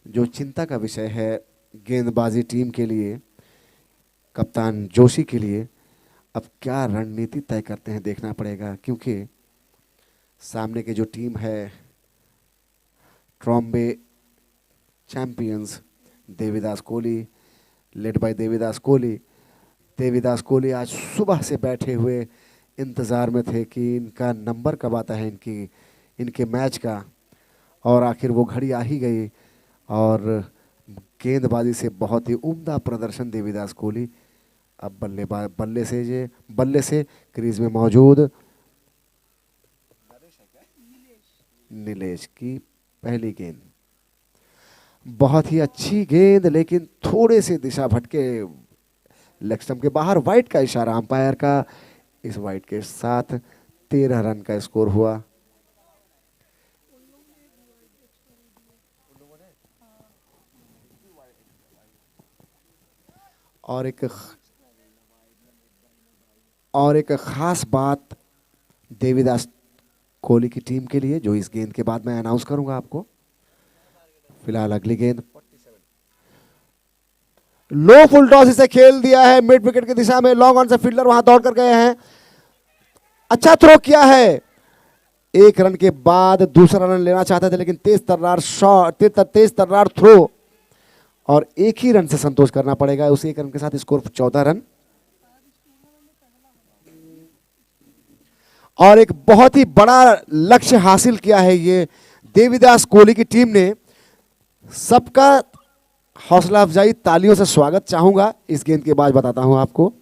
जो चिंता का विषय है गेंदबाजी टीम के लिए, कप्तान जोशी के लिए। अब क्या रणनीति तय करते हैं देखना पड़ेगा, क्योंकि सामने की जो टीम है Trombay champions Devidas Kohli, led by Devidas Kohli. Devidas Kohli आज सुबह से बैठे हुए इंतज़ार में थे कि इनका नंबर कब आता है इनके मैच का, और आखिर वो घड़ी आ ही गई। और गेंदबाजी से बहुत ही उम्दा प्रदर्शन देवीदास कोहली। अब बल्ले से क्रीज में मौजूद नीलेश की पहली गेंद, बहुत ही अच्छी गेंद, लेकिन थोड़े से दिशा भटके लेग स्टंप के बाहर। वाइड का इशारा अंपायर का, इस वाइड के साथ 13 रन का स्कोर हुआ। और एक खास बात देवीदास कोहली की टीम के लिए, जो इस गेंद के बाद मैं अनाउंस करूंगा आपको। फिलहाल अगली गेंद, लो फुल टॉस इसे खेल दिया है मिड विकेट की दिशा में। लॉन्ग ऑन से फील्डर वहां दौड़ कर गए हैं, अच्छा थ्रो किया है। 1 रन के बाद दूसरा रन लेना चाहते थे लेकिन तेज तर्रार थ्रो, और 1 ही रन से संतोष करना पड़ेगा। उस 1 रन के साथ स्कोर 14 रन। और एक बहुत ही बड़ा लक्ष्य हासिल किया है ये देवीदास कोहली की टीम ने। सबका हौसला अफजाई तालियों से स्वागत चाहूंगा। इस गेंद के बाद बताता हूं आपको।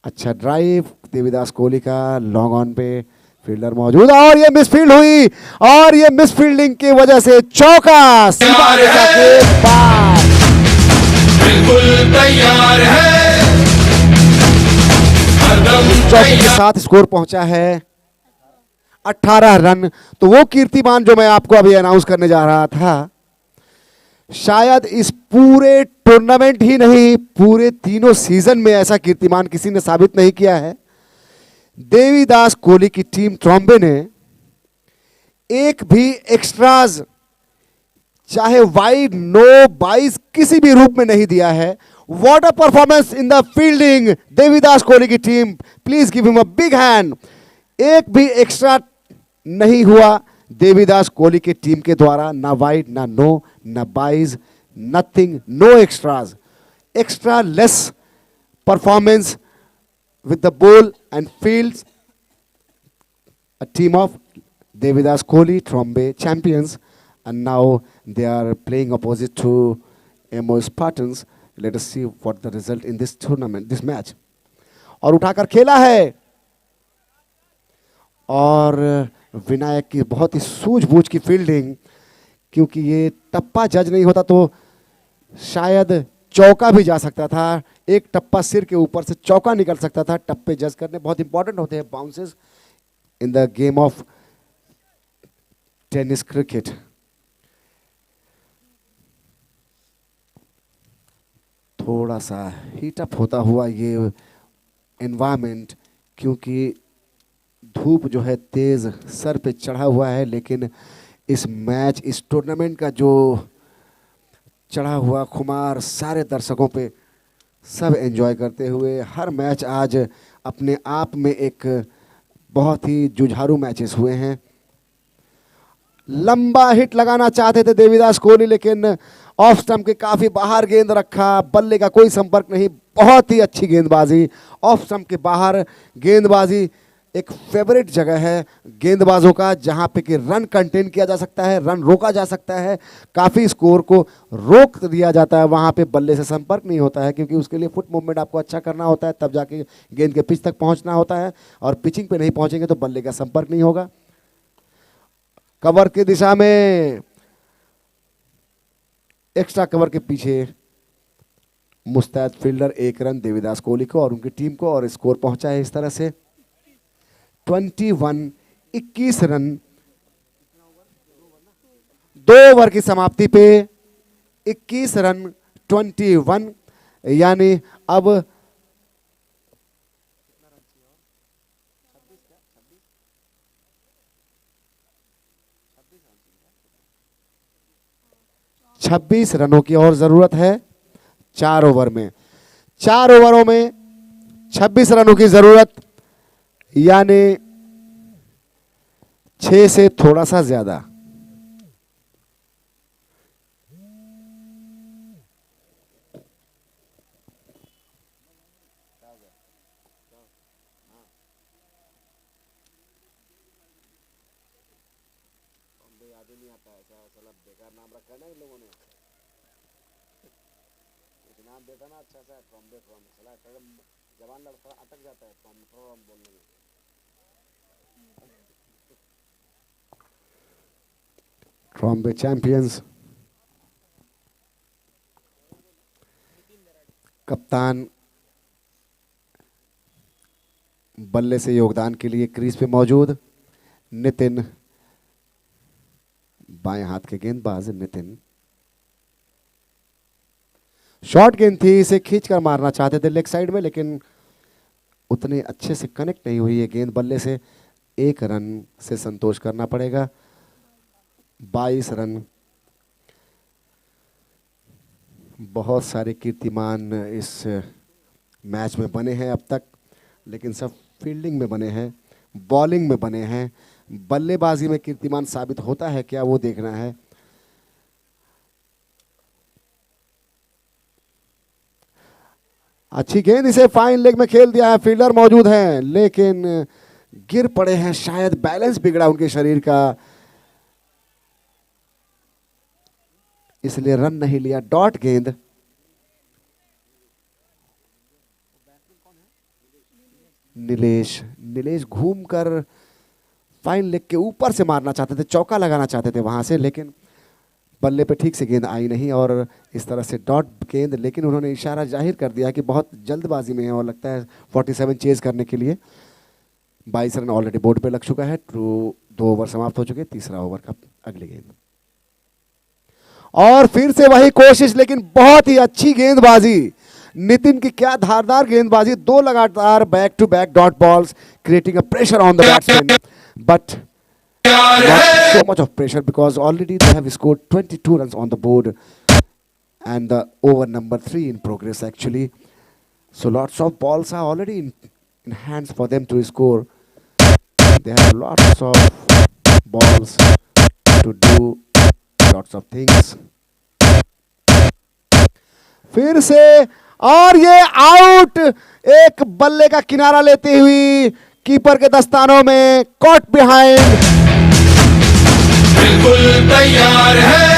अच्छा ड्राइव देवीदास कोहली का, लॉन्ग ऑन पे फील्डर मौजूद, और ये मिसफील्ड हुई, और ये मिसफील्डिंग की वजह से चौका सीधा रेखा के पार। बिल्कुल तैयार है, चौके के साथ स्कोर पहुंचा है 18 रन। तो वो कीर्तिमान जो मैं आपको अभी अनाउंस करने जा रहा था, शायद इस पूरे टूर्नामेंट ही नहीं, पूरे तीनों सीजन में ऐसा कीर्तिमान किसी ने साबित नहीं किया है। देवीदास कोहली की टीम ट्रॉम्बे ने एक भी एक्स्ट्राज, चाहे वाइड, नो, 22 किसी भी रूप में नहीं दिया है। What a performance in the fielding, Devidas Kohli की team, please give him a big hand. एक भी एक्स्ट्रा नहीं हुआ, देवीदास कोहली की टीम के द्वारा ना वाइड, ना नो, ना byes, nothing, no extras, extra less performance with the ball and fields. A team of Devidas Kohli, Trombay champions, and now they are playing opposite to MO Spartans. Let us see what the result in this tournament, this match. और उठाकर खेला है और विनायक की बहुत ही सूझबूझ की फील्डिंग, क्योंकि ये टप्पा जज नहीं होता तो शायद चौका भी जा सकता था। एक टप्पा सिर के ऊपर से चौका निकल सकता था। टप्पे जज करने बहुत इंपॉर्टेंट होते हैं, bounces in the game of tennis cricket. थोड़ा सा हीट अप होता हुआ ये एनवायरनमेंट, क्योंकि धूप जो है तेज सर पे चढ़ा हुआ है, लेकिन इस मैच, इस टूर्नामेंट का जो चढ़ा हुआ खुमार सारे दर्शकों पे सब एंजॉय करते हुए, हर मैच आज अपने आप में एक बहुत ही जुझारू मैचेस हुए हैं। लंबा हिट लगाना चाहते थे देवीदास कोहली, लेकिन ऑफ स्टंप के काफी बाहर गेंद रखा, बल्ले का कोई संपर्क नहीं। बहुत ही अच्छी गेंदबाजी, ऑफ स्टंप के बाहर गेंदबाजी एक फेवरेट जगह है गेंदबाजों का, जहां पे कि रन कंटेन किया जा सकता है, रन रोका जा सकता है, काफ़ी स्कोर को रोक दिया जाता है। वहां पे बल्ले से संपर्क नहीं होता है, क्योंकि उसके लिए फुट मूवमेंट आपको अच्छा करना होता है, तब जाके गेंद के पिच तक पहुंचना होता है, और पिचिंग पे नहीं पहुंचेंगे तो बल्ले का संपर्क नहीं होगा। कवर की दिशा में एक्स्ट्रा कवर के पीछे मुस्तैद फील्डर, 1 रन देवीदास कोहली को और उनकी टीम को, और स्कोर पहुंचा है इस तरह से 21 रन। 2 ओवर की समाप्ति पे 21 रन 21, यानी अब 26 रनों की और जरूरत है 4 ओवर में। 4 ओवरों में 26 रनों की जरूरत, यानी 6 से थोड़ा सा ज्यादा। जवान लड़का अटक जाता है बोलने में। ट्रॉम्बे चैंपियंस, कप्तान बल्ले से योगदान के लिए क्रीज पे मौजूद नितिन, बाएं हाथ के गेंदबाज नितिन। शॉर्ट गेंद थी, इसे खींचकर मारना चाहते थे लेग साइड में, लेकिन उतने अच्छे से कनेक्ट नहीं हुई ये गेंद बल्ले से। 1 रन से संतोष करना पड़ेगा। 22 रन। बहुत सारे कीर्तिमान इस मैच में बने हैं अब तक, लेकिन सब फील्डिंग में बने हैं, बॉलिंग में बने हैं। बल्लेबाजी में कीर्तिमान साबित होता है क्या, वो देखना है। अच्छी गेंद, इसे फाइन लेग में खेल दिया है, फील्डर मौजूद हैं, लेकिन गिर पड़े हैं, शायद बैलेंस बिगड़ा उनके शरीर का, इसलिए रन नहीं लिया। डॉट गेंद। नीलेश घूमकर फाइन लेग के ऊपर से मारना चाहते थे, चौका लगाना चाहते थे वहां से, लेकिन बल्ले पे ठीक से गेंद आई नहीं और इस तरह से डॉट गेंद। लेकिन उन्होंने इशारा जाहिर कर दिया कि बहुत जल्दबाजी में है और लगता है 47 चेज करने के लिए। 22 रन ऑलरेडी बोर्ड पे लग चुका है। 2 ओवर समाप्त हो चुके, तीसरा ओवर का अगली गेंद। और फिर से वही कोशिश, लेकिन बहुत ही अच्छी गेंदबाजी। नितिन की क्या धारदार गेंदबाजी, 2 लगातार back to back dot balls, creating a pressure on the batsman, but not so much of pressure because already they have scored 22 runs on the board and the over number 3 in progress actually. So lots of balls are already in hands for them to score. They have lots of balls to do lots of things. फिर से और ये आउट, एक बल्ले का किनारा लेती हुई कीपर के दस्तानों में, कॉट बिहाइंड. बिल्कुल तैयार है,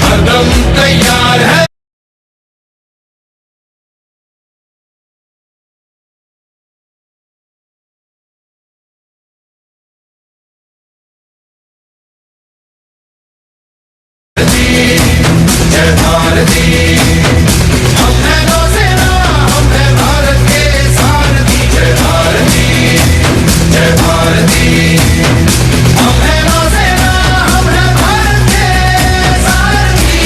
हरदम तैयार है. जय भारती, हम हैं नौसेना, हम हैं भारत के सारथी. जय भारती, जय भारती, हम हैं नौसेना, हम हैं भारत के सारथी.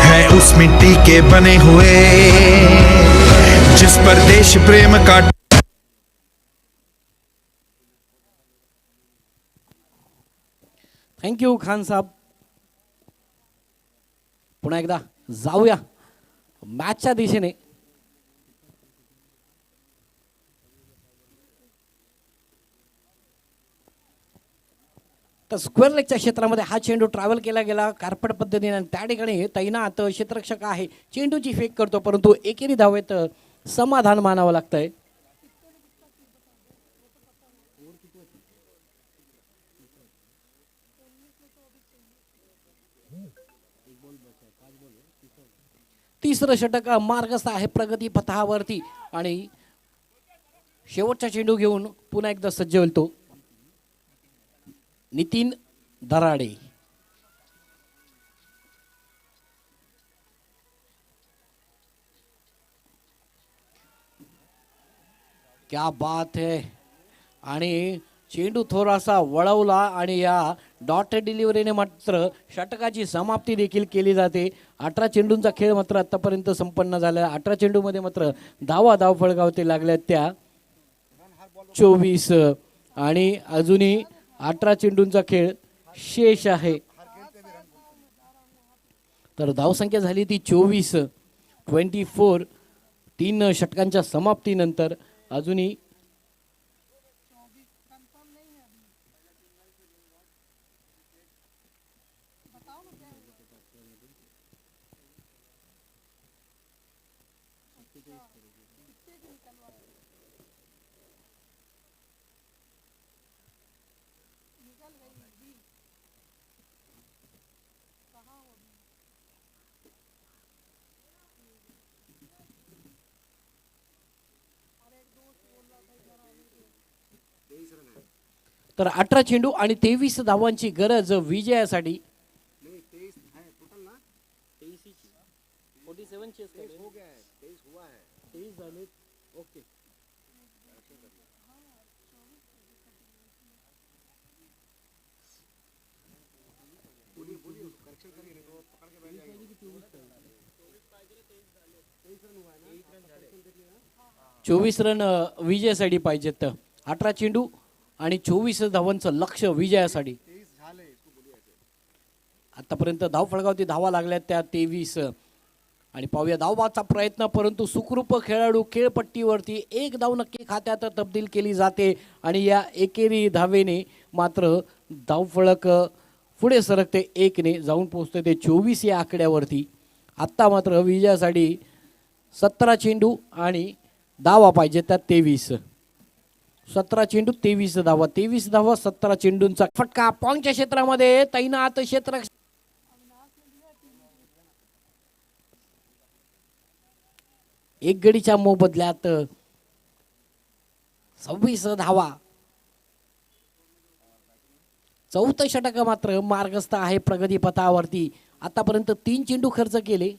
है उस मिट्टी के बने हुए जिस पर देश प्रेम का थँक्यू खान साहेब. पुन्हा एकदा जाऊया मॅचच्या दिशेने. तर स्क्वेअर लेगच्या क्षेत्रामध्ये हा चेंडू ट्रॅव्हल केला गेला कार्पेट पद्धतीने आणि त्या ठिकाणी तैनात क्षेत्ररक्षक आहे, चेंडूची फेक करतो परंतु एकेरी धावेत समाधान मानावं लागतंय. तिसरं षटक मार्गस्थ आहे प्रगती पथावरती आणि शेवटचा चेंडू घेऊन पुन्हा एकदा सज्ज होईल तो नितीन दराडे. क्या बात है. आणि चेंडू थोडासा वळवला आणि या डॉट डिलिव्हरीने मात्र षटकाची समाप्ती देखील केली जाते. 18 चेंडूंचा खेळ मात्र आतापर्यंत संपन्न झाला. 18 चेंडूमध्ये मात्र धाव फळगावते लागल्या त्या 24 आणि अजूनही 18 चेंडूंचा खेळ शेष आहे. तर धावसंख्या झाली ती 24. 3 षटकांच्या समाप्तीनंतर अजूनही तर 18 चेंडू आणि 23 धावांची गरज विजयासाठी. चोवीस रन विजयासाठी पाहिजेत. 18 चेंडू आणि 24 धावांचं लक्ष विजयासाठी. आतापर्यंत धाव फळगावती धावा लागल्या त्या 23 आणि पाहूया धावबाचा प्रयत्न परंतु सुखरूप खेळाडू खेळपट्टीवरती एक धाव नक्की खात्यात तब्दील केली जाते आणि या एकेरी धावेने मात्र धावफळक पुढे सरकते, 1 ने जाऊन पोहोचते ते 24 या आकड्यावरती. आत्ता मात्र विजयासाठी 17 चेंडू आणि धावा पाहिजे त्या 23. 17 चेंडू 23 धावा, 23 धावा 17 चेंडूंचा फटका पॉइंटच्या क्षेत्रामध्ये तैनात क्षेत्र. एक गडीच्या मोबदल्यात 26 धावा. चौथं षटक मात्र मार्गस्थ आहे प्रगती पथावरती. आतापर्यंत 3 चेंडू खर्च केले.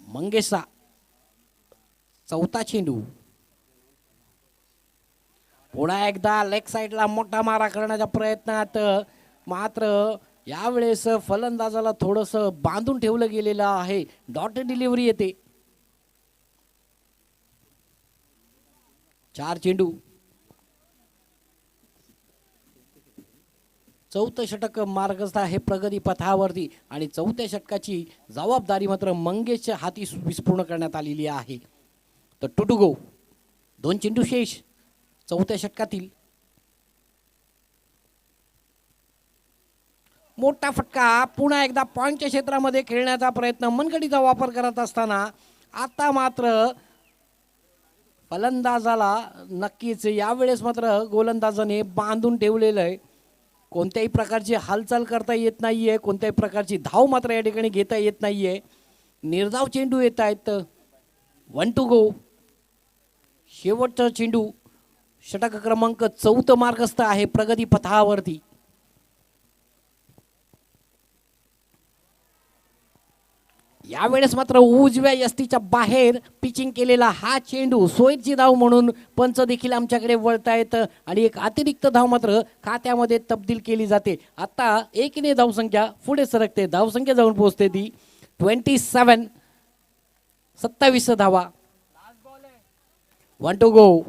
मंगेशा चौथा चेंडू. पुन्हा एकदा लेग साइडला मोठा मारा करण्याच्या प्रयत्नात मात्र यावेळेस फलंदाजाला थोडस बांधून ठेवलं गेलेलं आहे. डॉट डिलिव्हरी येते. 4 चेंडू. चौथं षटक मार्गस्थ आहे प्रगती पथावरती आणि चौथ्या षटकाची जबाबदारी मात्र मंगेशच्या हाती विस्पूर्ण करण्यात आलेली आहे. तर टू गो. 2 चेंडू शेष चौथ्या षटकातील. मोठा फटका. पुन्हा एकदा पॉइंटच्या क्षेत्रामध्ये खेळण्याचा प्रयत्न, मनगटीचा वापर करत असताना आता मात्र फलंदाजाला नक्कीच यावेळेस मात्र गोलंदाजाने बांधून ठेवलेलं आहे. कोणत्याही प्रकारची हालचाल करता येत नाहीये, कोणत्याही प्रकारची धाव मात्र या ठिकाणी घेता येत नाहीये. निर्धाव चेंडू येत आहेत. 1 टू गो. शेवटचा चेंडू षटक क्रमांक 4 मार्गस्थ आहे प्रगती पथावरती. यावेळेस मात्र उजव्या यष्टीच्या बाहेर पिचिंग केलेला हा चेंडू सोयीची धाव म्हणून पंच देखील आमच्याकडे वळतायत आणि एक अतिरिक्त धाव मात्र खात्यामध्ये तब्दील केली जाते. आता 1 ने धावसंख्या पुढे सरकते. धावसंख्या जाऊन पोहोचते ती 27. 27 धावा. 1 टू गो.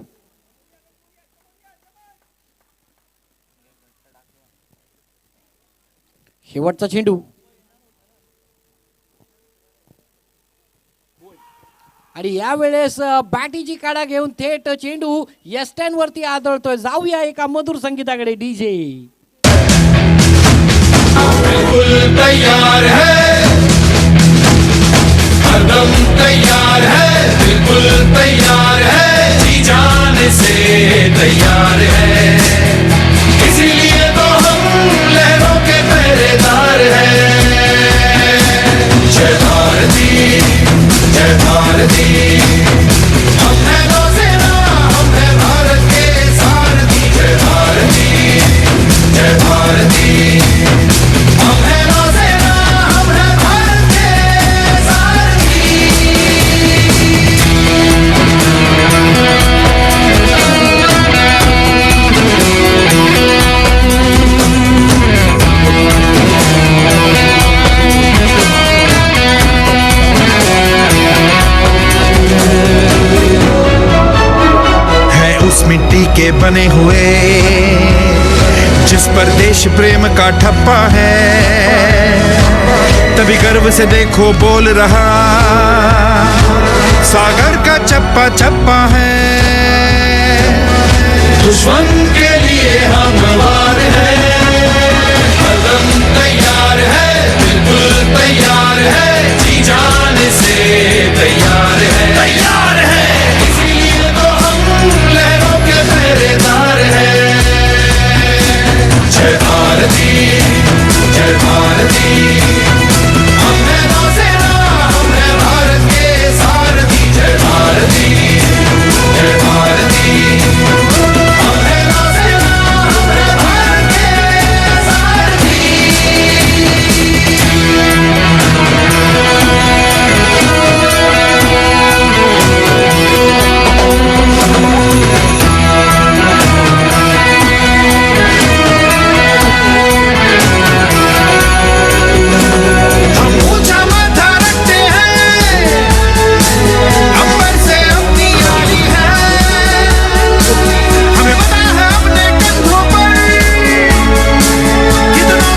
शेवटचा चेंडू आणि यावेळेस बॅटीची काढा घेऊन थेट चेंडू यस्टॅन वरती आदळतोय. जाऊया एका मधुर संगीताकडे. डीजे बिल्कुल तैयार है, हरदम तैयार है, बिल्कुल तैयार है, जी जान से तैयार है, इसीलिए तो हम लहरों के पहरेदार हैं. जय भारती, जय भारती, हम हैं नौसेना, हम हैं भारत के सारथी. जय भारती, जय भारती, हम हैं नौसेना, हम हैं भारत के सारथी. है उस मिट्टी के बने हुए जिस पर देश प्रेम का ठप्पा है, तभी गर्व से देखो बोल रहा सागर का चप्पा चप्पा है. दुश्मन के लिए हम वार हैं, हरदम तैयार है, बिल्कुल तैयार है, जी जान से तैयार है, तैयार है, इसीलिए तो हम लहरों के पहरेदार हैं. जय भारती, जय भारती, हम हैं नौसेना, हम हैं भारत के सारथी. जय भारती, जय भारती, हम हैं नौसेना, हम हैं भारत के सारथी. हम ऊंचा माथा रखते हैं, अंबर से अपनी यारी है, हमें पता है अपने कंधों पर कितना.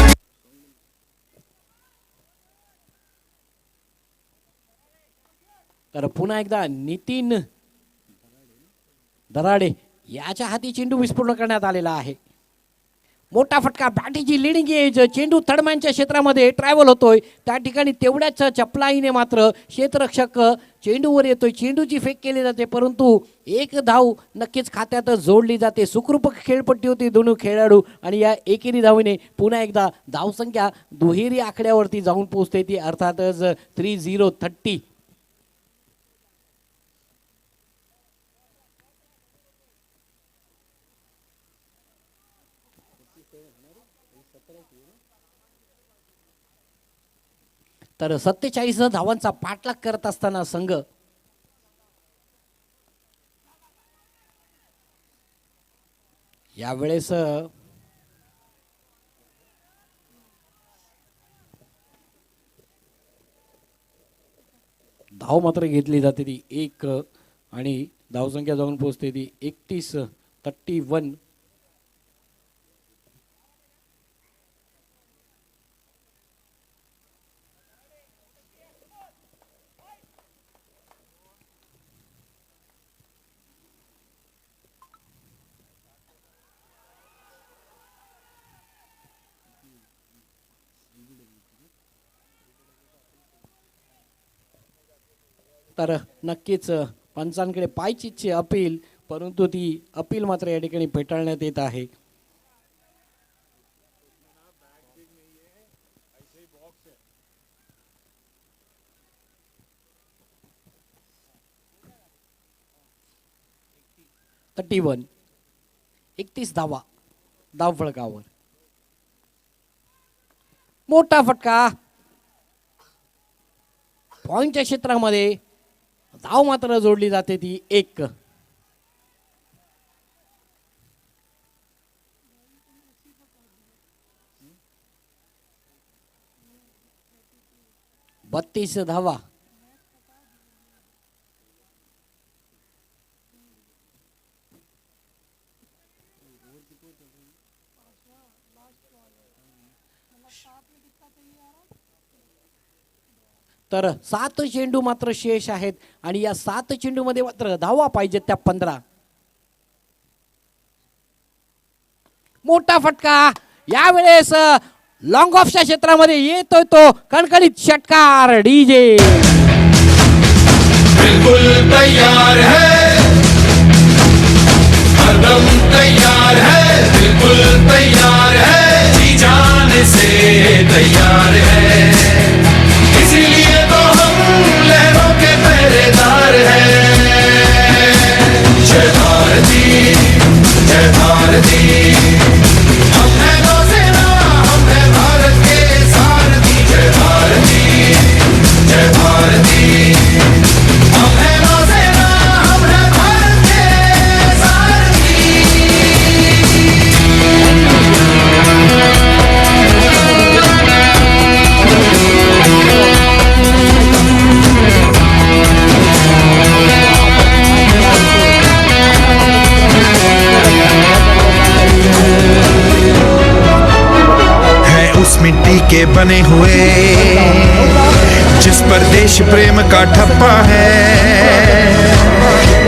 तर पुन्हा एकदा नितीन दराडे याच्या हाती चेंडू विस्फोटन करण्यात आलेला आहे. मोठा फटका. बॅटीची लिडिंग एज. चेंडू थर्डमॅनच्या क्षेत्रामध्ये ट्रॅव्हल होतोय. त्या ठिकाणी तेवढ्याच चपलाईने मात्र क्षेत्ररक्षक चेंडूवर येतोय. चेंडूची फेक केली जाते परंतु एक धाव नक्कीच खात्यात जोडली जाते. सुखरूप खेळपट्टी होती दोन्ही खेळाडू आणि या एकेरी धावीने पुन्हा एकदा धावसंख्या दुहेरी आकड्यावरती जाऊन पोहोचते ती अर्थातच 30-30. तर 47 धावांचा पाठलाग करत असताना संघ यावेळेस धाव मात्र घेतली जाते ती 1 आणि धावसंख्या जाऊन पोहोचते ती 31. तर नक्कीच पंचांकडे पायचीतची अपील, परंतु ती अपील मात्र या ठिकाणी फेटाळण्यात येत आहे. .31 31 धावा धाव फलकावर. मोठा फटका पॉइंटच्या क्षेत्रामध्ये, धाव मात्र जोडली जाते ती 1. बत्तीस धावा. तर 7 चेंडू मात्र शेष आहेत आणि या 7 चेंडूमध्ये मात्र धावा पाहिजेत त्या 15. मोठा फटका यावेळेस लॉंग ऑफच्या क्षेत्रामध्ये येतोय तो कणकणीत षटकार. डीजे बिल्कुल तैयार है, हरदम तैयार है, बिल्कुल तैयार है, जी जान से तैयार है, इसीलिए तो हम लहरों के पहरेदार हैं. जय भारती, जय भारती, हम हैं नौसेना, हम हैं भारत के सारथी. जय भारती, जय भारती, हम हैं नौसेना, हम हैं भारत के सारथी. है उस मिट्टी के बने हुए जिस पर देश प्रेम का ठप्पा है,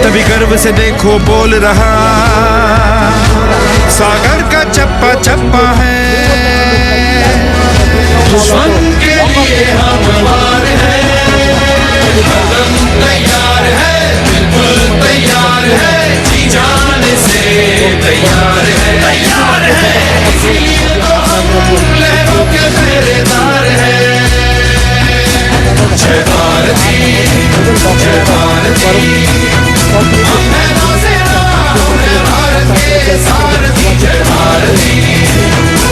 तभी गर्व से देखो बोल रहा सागर का चप्पा चप्पा है. दुश्मन के लिए हम तैयार हैं, हरदम तैयार है, बिल्कुल तैयार है, जी जान से तैयार है, तैयार है, इसीलिए तो हम लहरों के पहरेदार हैं. जय भारती, जय भारती, हम हैं नौसेना, हम हैं भारत के सारथी. जय भारती,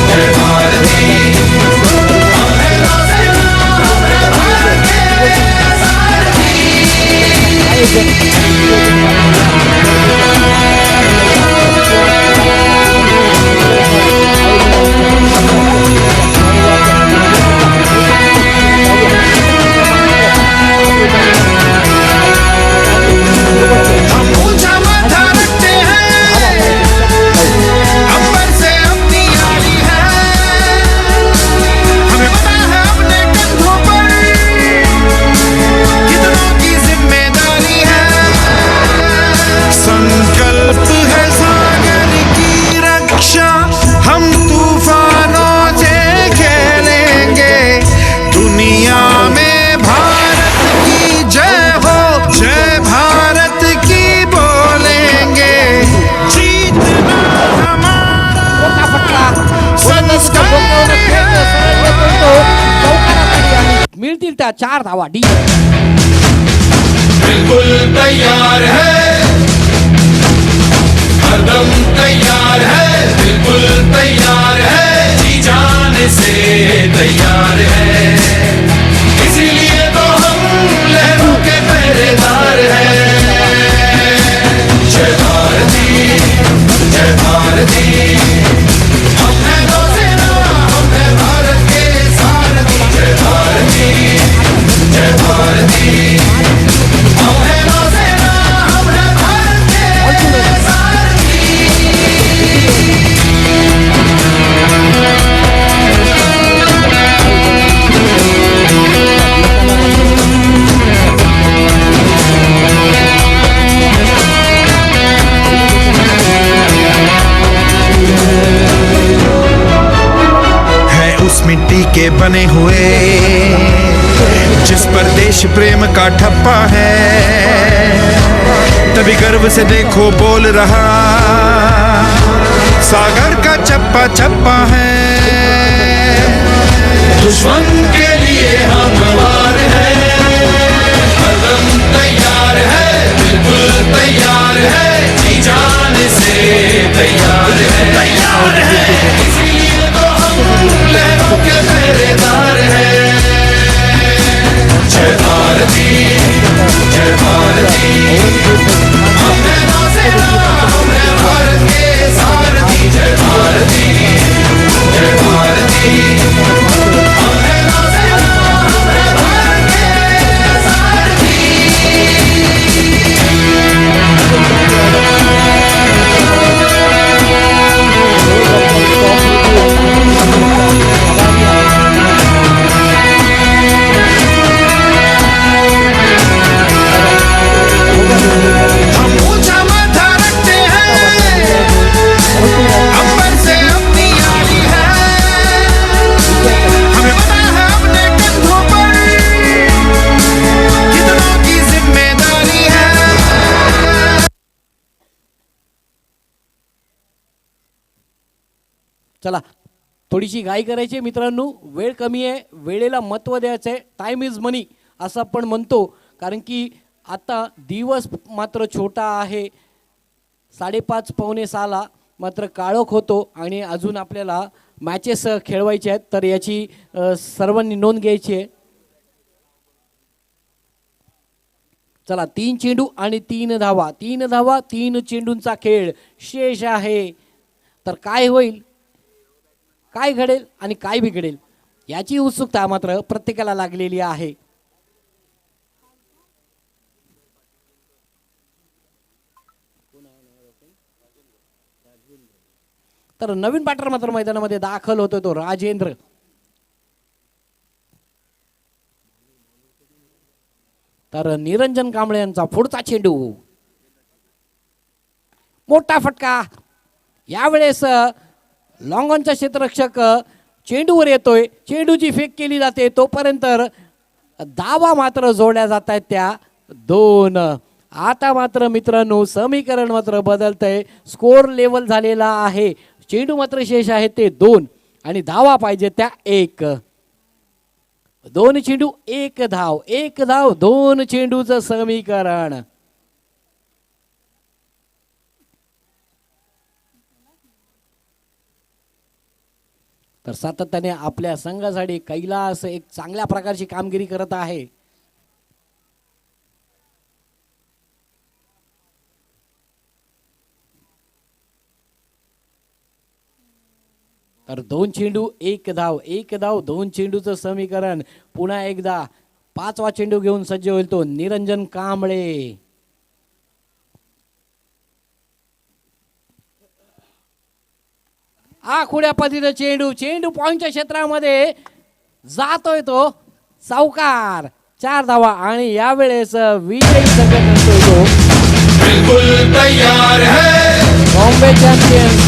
जय भारती, हम हैं नौसेना, हम हैं भारत के सारथी. हम ऊंचा माथा रखते हैं, अंबर से अपनी यारी है, हमें पता है अपने कंधों पर कितनों की जिम्मेदारी है. संकल्प है सागर की रक्षा, हम तूफानों से खेलेंगे, दुनिया में भारत की जय हो, जय भारत की बोलेंगे, जीतना हमारा मोठा फटका संस्कार है. मिळतील त्या 4 धावा. डी बिल्कुल तैयार है, हरदम तैयार है, बिल्कुल तैयार है, जी जान से तैयार है, इसीलिए तो हम लहरों के पहरेदार हैं. जय भारती, जय भारती, हम हैं नौसेना, हम हैं भारत के सारथी. जय भारती, जय भारती, मिट्टी के बने हुए, जिस पर देश प्रेम का ठप्पा है, तभी गर्व से देखो बोल रहा सागर का चप्पा चप्पा है। दुश्मन के लिए हम तैयार हैं, हरदम तैयार है, बिल्कुल तैयार है, जी जाने से तैयार है, इसीलिए तो हम लहरों के पहरेदार हैं। जय भारती, जय भारती, हम हैं नौसेना, हम हैं भारत के सारथी। जय भारती, जय भारती, हम हैं नौसेना, हम हैं भारत के सारथी। हम ऊंचा माथा रखते हैं, अंबर से अपनी यारी है, हमें पता है अपने कंधों पर कितनों की जिम्मेदारी है। चला थोडीशी घाई करायची मित्रांनो, वेळ कमी आहे, वेळेला महत्त्व द्यायचं आहे. टाईम इज मनी असं आपण म्हणतो, कारण की आता दिवस मात्र छोटा आहे. 5:30 पावणे 6ला मात्र काळोख होतो आणि अजून आपल्याला मॅचेस खेळवायचे आहेत, तर याची सर्वांनी नोंद घ्यायची आहे. चला 3 चेंडू आणि 3 धावा, 3 धावा 3 चेंडूंचा खेळ शेष आहे. तर काय होईल, काय घडेल आणि काय बिघडेल याची उत्सुकता मात्र प्रत्येकाला लागलेली आहे. तर नवीन बॅटर मात्र मैदानामध्ये दाखल होतो तो राजेंद्र. तर निरंजन कांबळे यांचा पुढचा चेंडू, मोठा फटका. यावेळेस लॉंगॉनचा क्षेत्ररक्षक चेंडूवर येतोय, चेंडूची फेक केली जाते, तोपर्यंत धावा मात्र जोडल्या जात आहेत त्या 2. आता मात्र मित्रांनो समीकरण मात्र बदलतंय, स्कोर लेवल झालेला आहे. चेंडू मात्र शेष आहे ते 2 आणि धावा पाहिजे त्या 1. 2 चेंडू 1 धाव, 1 धाव 2 चेंडूचं समीकरण. तर सातत्याने आपल्या संघासाठी कैलास एक चांगल्या प्रकारची कामगिरी करत आहे. तर 2 चेंडू 1 धाव, 1 धाव 2 चेंडूचं समीकरण. पुन्हा एकदा 5वा चेंडू घेऊन सज्ज होईल तो निरंजन कांबळे. आखुड्या पद्धतीचा चेंडू, चेंडू पॉइंटच्या क्षेत्रामध्ये जातोय तो सावकार. 4 धावा आणि यावेळेस विजयी संघ ठरतोय तो बिल्कुल तैयार है, बॉम्बे चॅम्पियन्स.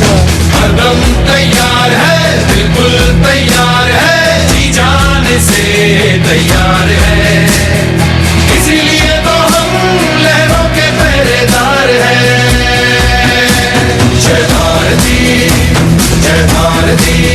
हरदम तैयार है, बिल्कुल तैयार है, जी जाने से तैयार है, इसीलिए तो हम लहरों के पहरेदार हैं. जय भारती, जय भारती,